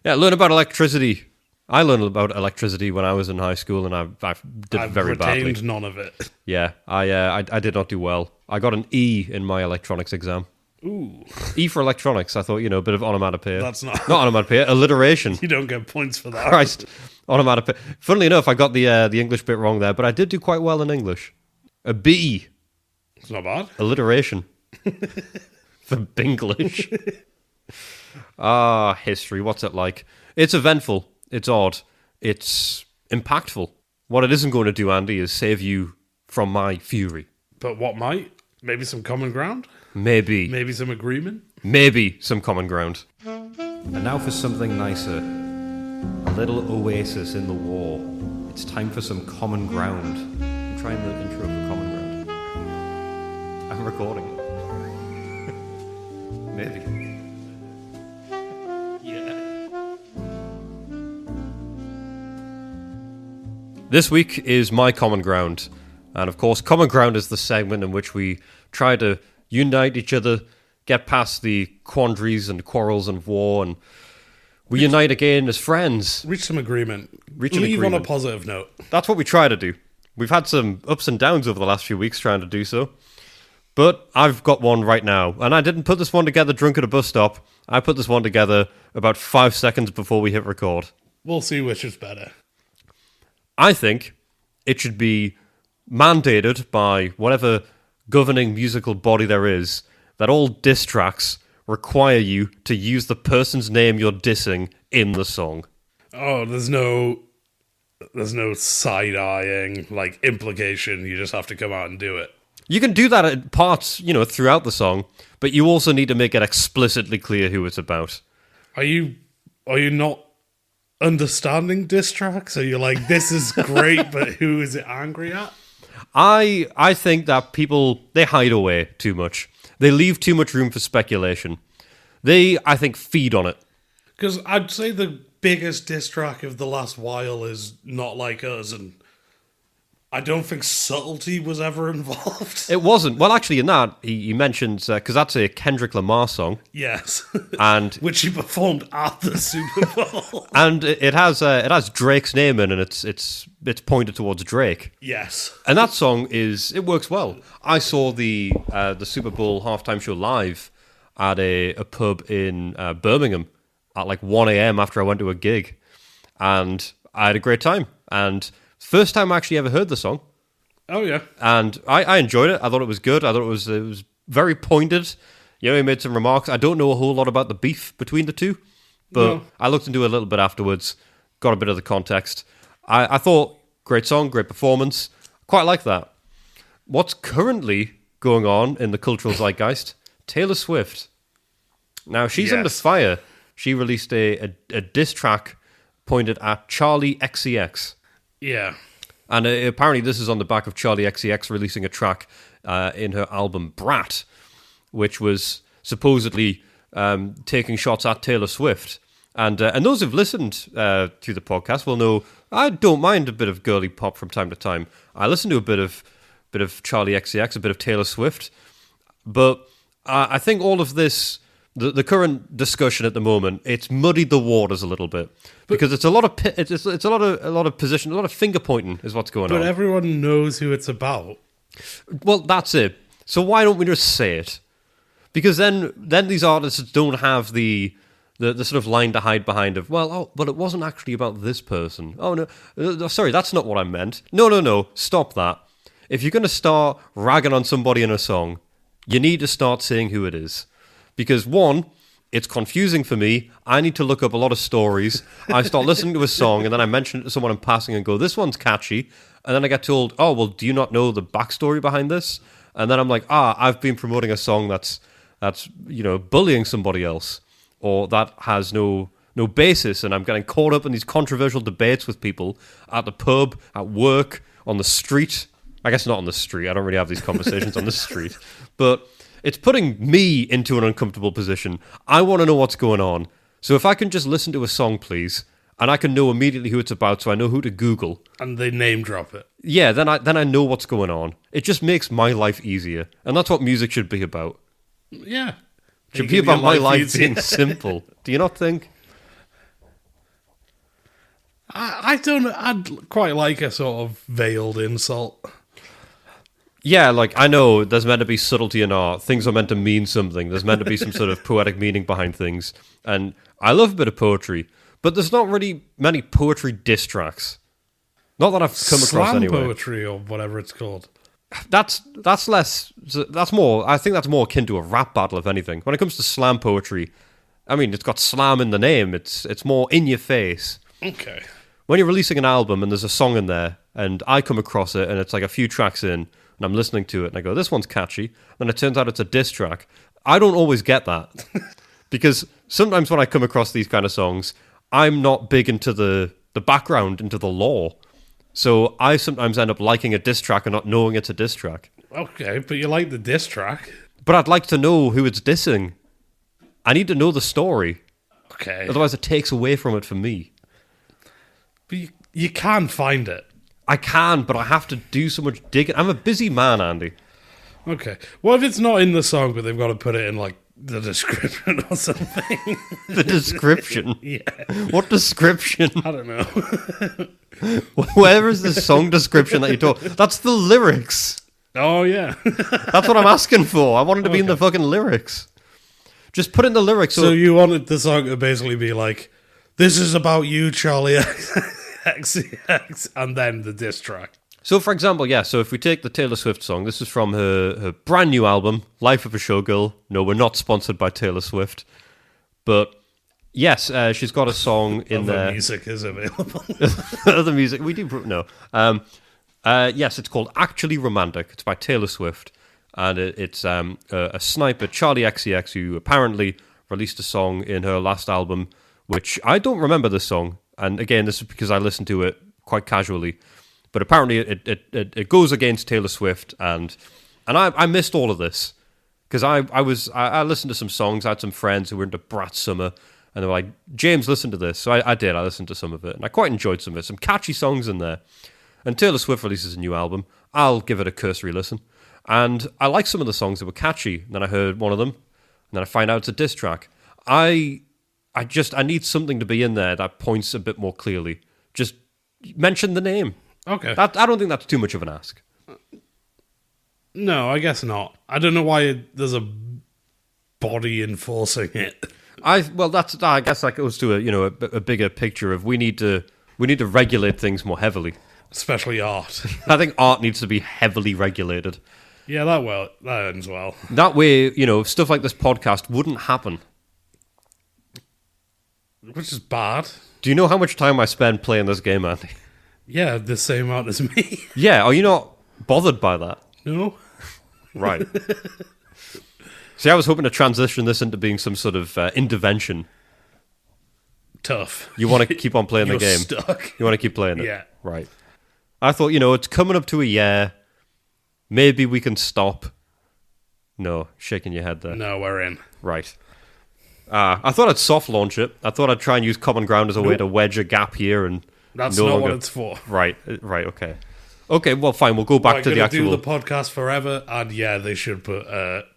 Yeah, learn about electricity. I learned about electricity when I was in high school, and I did very badly. I've retained none of it. Yeah, I did not do well. I got an E in my electronics exam. Ooh. E for electronics. I thought, a bit of onomatopoeia. That's not onomatopoeia, alliteration. You don't get points for that. Christ. Onomatopoeia. Funnily enough, I got the English bit wrong there, but I did do quite well in English. A B. It's not bad. Alliteration. For Binglish. History. What's it like? It's eventful. It's odd. It's impactful. What it isn't going to do, Andy, is save you from my fury. But what might? Maybe some common ground? Maybe. Maybe some agreement? Maybe some common ground. And now for something nicer. A little oasis in the war. It's time for some common ground. I'm trying the intro for common ground. I'm recording it. Maybe. Yeah. This week is my common ground. And of course, common ground is the segment in which we try to unite each other, get past the quandaries and quarrels and war, and we unite again as friends. Reach some agreement. Leave on a positive note. That's what we try to do. We've had some ups and downs over the last few weeks trying to do so. But I've got one right now. And I didn't put this one together drunk at a bus stop. I put this one together about 5 seconds before we hit record. We'll see which is better. I think it should be mandated by whatever governing musical body there is that all diss tracks require you to use the person's name you're dissing in the song. Oh, there's no side-eyeing, like, implication. You just have to come out and do it. You can do that at parts, throughout the song, but you also need to make it explicitly clear who it's about. Are you not understanding diss tracks? Are you like, this is great, but who is it angry at? I think that people, they hide away too much. They leave too much room for speculation. They, I think, feed on it. Because I'd say the biggest diss track of the last while is Not Like Us, and I don't think subtlety was ever involved. It wasn't. Well, actually, in that, he mentions, because that's a Kendrick Lamar song. Yes. And which he performed at the Super Bowl. And it has Drake's name in, and it's pointed towards Drake. Yes. And that song it works well. I saw the Super Bowl halftime show live at a pub in Birmingham at like 1 a.m. after I went to a gig. And I had a great time. And first time I actually ever heard the song. Oh, yeah. And I enjoyed it. I thought it was good. I thought it was very pointed. he made some remarks. I don't know a whole lot about the beef between the two, but I looked into it a little bit afterwards, got a bit of the context. I thought, great song, great performance. Quite like that. What's currently going on in the cultural zeitgeist? Taylor Swift. Now, she's under fire. She released a diss track pointed at Charlie XCX. Yeah. And apparently this is on the back of Charlie XCX releasing a track in her album Brat, which was supposedly taking shots at Taylor Swift. And those who've listened to the podcast will know I don't mind a bit of girly pop from time to time. I listen to a bit of Charlie XCX, a bit of Taylor Swift. But I think all of this, the current discussion at the moment, it's muddied the waters a little bit because it's a lot of it's a lot of position, a lot of finger pointing is what's going on. But everyone knows who it's about. Well, that's it. So why don't we just say it? Because then these artists don't have the sort of line to hide behind of, but it wasn't actually about this person. Oh, no, sorry, that's not what I meant. No, stop that. If you're going to start ragging on somebody in a song, you need to start saying who it is. Because one, it's confusing for me. I need to look up a lot of stories. I start listening to a song, and then I mention it to someone in passing and go, this one's catchy. And then I get told, oh, well, do you not know the backstory behind this? And then I'm like, I've been promoting a song that's bullying somebody else, or that has no basis, and I'm getting caught up in these controversial debates with people at the pub, at work, on the street. I guess not on the street. I don't really have these conversations on the street. But it's putting me into an uncomfortable position. I want to know what's going on. So if I can just listen to a song, please, and I can know immediately who it's about, so I know who to Google. And they name drop it. Yeah, then I know what's going on. It just makes my life easier. And that's what music should be about. Yeah. It should be about my life being simple. Do you not think? I'd quite like a sort of veiled insult. Yeah, like, I know there's meant to be subtlety in art. Things are meant to mean something. There's meant to be some sort of poetic meaning behind things. And I love a bit of poetry, but there's not really many poetry diss tracks. Not that I've come across anyway. Slam poetry or whatever it's called. That's more, I think that's more akin to a rap battle, if anything. When it comes to slam poetry, I mean, it's got slam in the name. It's more in your face. Okay. When you're releasing an album and there's a song in there, and I come across it, and it's like a few tracks in, and I'm listening to it, and I go, this one's catchy, and it turns out it's a diss track. I don't always get that. Because sometimes when I come across these kind of songs, I'm not big into the background, into the lore. So I sometimes end up liking a diss track and not knowing it's a diss track. Okay, but you like the diss track. But I'd like to know who it's dissing. I need to know the story. Okay. Otherwise it takes away from it for me. But you can find it. I can, but I have to do so much digging. I'm a busy man, Andy. Okay. What if it's not in the song, but they've got to put it in, like, the description or something? The description? Yeah. What description? I don't know. Where is the song description that you talk? That's the lyrics. Oh, yeah. That's what I'm asking for. I want it to be in the fucking lyrics. Just put in the lyrics. So you wanted the song to basically be like, this is about you, Charlie XCX, and then the diss track. So, for example, so if we take the Taylor Swift song, this is from her brand new album, Life of a Showgirl. No, we're not sponsored by Taylor Swift. But, yes, she's got a song in there. Other music is available. Other music, we do, no. Yes, it's called Actually Romantic. It's by Taylor Swift. And it's a sniper, Charlie XCX, who apparently released a song in her last album, which I don't remember this song. And again, this is because I listened to it quite casually. But apparently it goes against Taylor Swift, and I missed all of this. Because I listened to some songs, I had some friends who were into Brat Summer, and they were like, James, listen to this. So I did, I listened to some of it, and I quite enjoyed some of it. Some catchy songs in there. And Taylor Swift releases a new album. I'll give it a cursory listen. And I like some of the songs that were catchy. And then I heard one of them, and then I find out it's a diss track. I need something to be in there that points a bit more clearly. Just mention the name. Okay. I don't think that's too much of an ask. No, I guess not. I don't know why there's a body enforcing it. I guess that goes to a bigger picture of we need to regulate things more heavily. Especially art. I think art needs to be heavily regulated. Yeah, that ends well. That way, stuff like this podcast wouldn't happen. Which is bad. Do you know how much time I spend playing this game, Andy? Yeah, the same amount as me. Yeah, are you not bothered by that? No. Right. See, I was hoping to transition this into being some sort of intervention. Tough. You want to keep on playing the You're game? stuck. You want to keep playing it? Yeah. Right. I thought, it's coming up to a year. Maybe we can stop. No, shaking your head there. No, we're in. Right. I thought I'd soft launch it. I thought I'd try and use Common Ground as a way to wedge a gap here, and That's no not longer... what it's for. Right. Okay. Okay. Well, fine. We'll go back to the actual. Do the podcast forever, and yeah, they should put.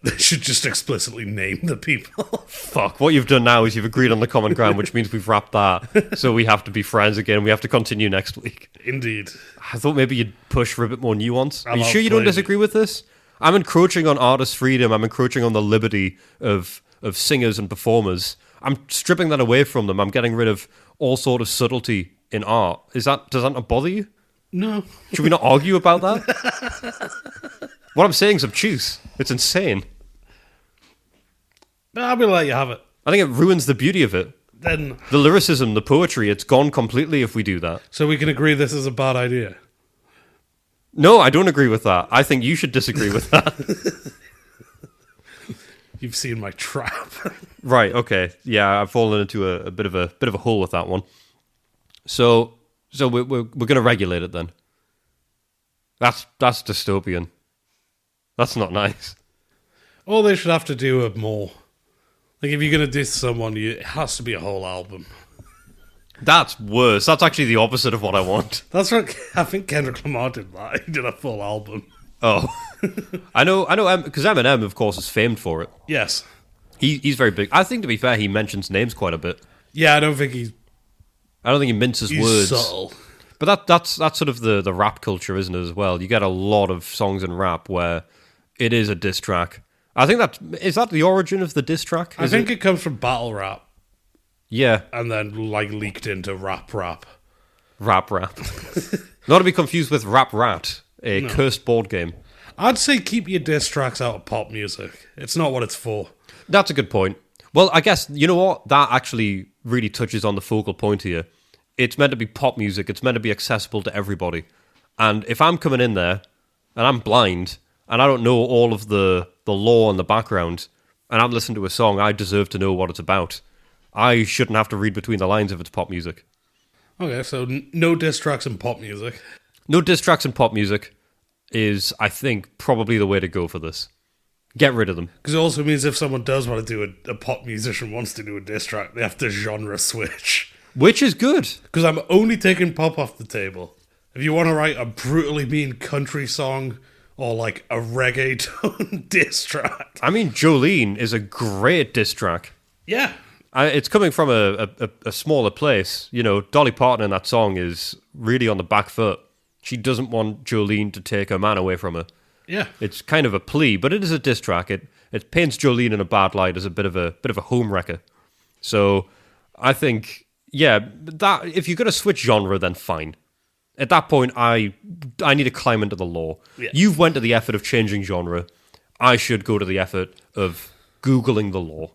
They should just explicitly name the people. Fuck. What you've done now is you've agreed on the Common Ground, which means we've wrapped that. So we have to be friends again. We have to continue next week. Indeed. I thought maybe you'd push for a bit more nuance. Are you I'll sure you don't blame disagree with this? I'm encroaching on artist freedom. I'm encroaching on the liberty of singers and performers. I'm stripping that away from them. I'm getting rid of all sort of subtlety in art. Does that not bother you? No. Should we not argue about that? What I'm saying is obtuse. It's insane. I will let you have it. I think it ruins the beauty of it. Then, The lyricism, the poetry, it's gone completely if we do that. so we can agree this is a bad idea. No, I don't agree with that. I think you should disagree with that. You've seen my trap. Right, okay. Yeah, I've fallen into a bit of a hole with that one. So we're going to regulate it then. That's dystopian. That's not nice. Or they should have to do it more. Like, if you're going to diss someone, it has to be a whole album. That's worse. That's actually the opposite of what I want. That's what I think Kendrick Lamar did that. He did a full album. Oh. I know, because Eminem, of course, is famed for it. Yes. He's very big. I think, to be fair, he mentions names quite a bit. Yeah, I don't think he's he minces words. subtle. But that's sort of the rap culture, isn't it, as well? You get a lot of songs in rap where it is a diss track. I think is that the origin of the diss track? I think it comes from battle rap Yeah, and then, like, leaked into rap. rap. Not to be confused with Rap Rat, a cursed board game. I'd say keep your diss tracks out of pop music. It's not what it's for. That's a good point. Well, I guess, you know what? That actually really touches on the focal point here. It's meant to be pop music. It's meant to be accessible to everybody. And if I'm coming in there and I'm blind and I don't know all of the lore and the background and I'm listening to a song, I deserve to know what it's about. I shouldn't have to read between the lines if it's pop music. Okay, so no diss tracks in pop music. No diss tracks in pop music is, I think, probably the way to go for this. Get rid of them. Because it also means if someone does want to do a pop musician wants to do a diss track, they have to genre switch. Which is good. Because I'm only taking pop off the table. If you want to write a brutally mean country song or like a reggaeton diss track. I mean, Jolene is a great diss track. Yeah. It's coming from a smaller place. You know, Dolly Parton in that song is really on the back foot. She doesn't want Jolene to take her man away from her. Yeah. It's kind of a plea, but it is a diss track. It paints Jolene in a bad light as a bit of a home wrecker. So I think, yeah, that if you're going to switch genre, then fine. At that point, I need to climb into the law. Yeah. You've went to the effort of changing genre. I should go to the effort of Googling the law.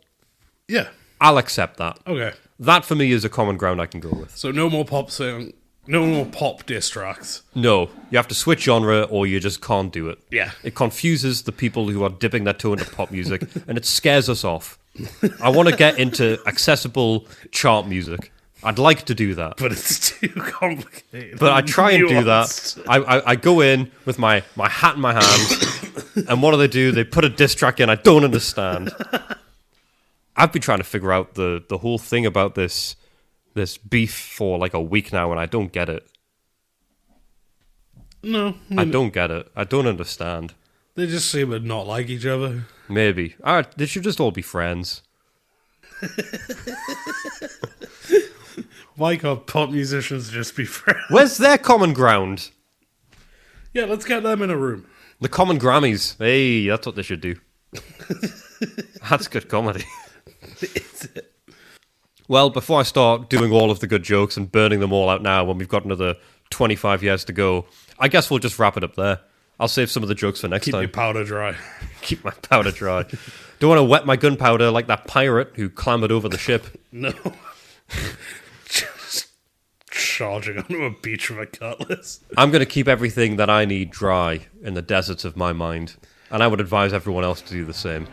Yeah. I'll accept that. Okay. That for me is a common ground I can go with. So no more pop song, no more pop diss tracks. No, you have to switch genre or you just can't do it. Yeah. It confuses the people who are dipping their toe into pop music and it scares us off. I want to get into accessible chart music. I'd like to do that. But it's too complicated. But I try and do Nuanced. that. I go in with my hat in my hand and what do? They put a diss track in I don't understand. I've been trying to figure out the whole thing about this beef for like a week now, and I don't get it. No. I don't get it. I don't understand. They just seem to not like each other. Maybe. They should just all be friends. Why can't pop musicians just be friends? Where's their common ground? Yeah, let's get them in a room. The common Grammys. Hey, that's what they should do. That's good comedy. Is it? Well, before I start doing all of the good jokes and burning them all out now when we've got another 25 years to go, I guess we'll just wrap it up there. I'll save some of the jokes for next Keep time. your powder dry. Keep my powder dry. Don't want to wet my gunpowder like that pirate who clambered over the ship. No. Just charging onto a beach with a cutlass. I'm going to keep everything that I need dry in the deserts of my mind. And I would advise everyone else to do the same.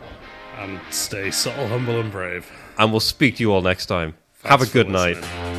And stay subtle, humble, and brave. And we'll speak to you all next time. Have a good night. Listening.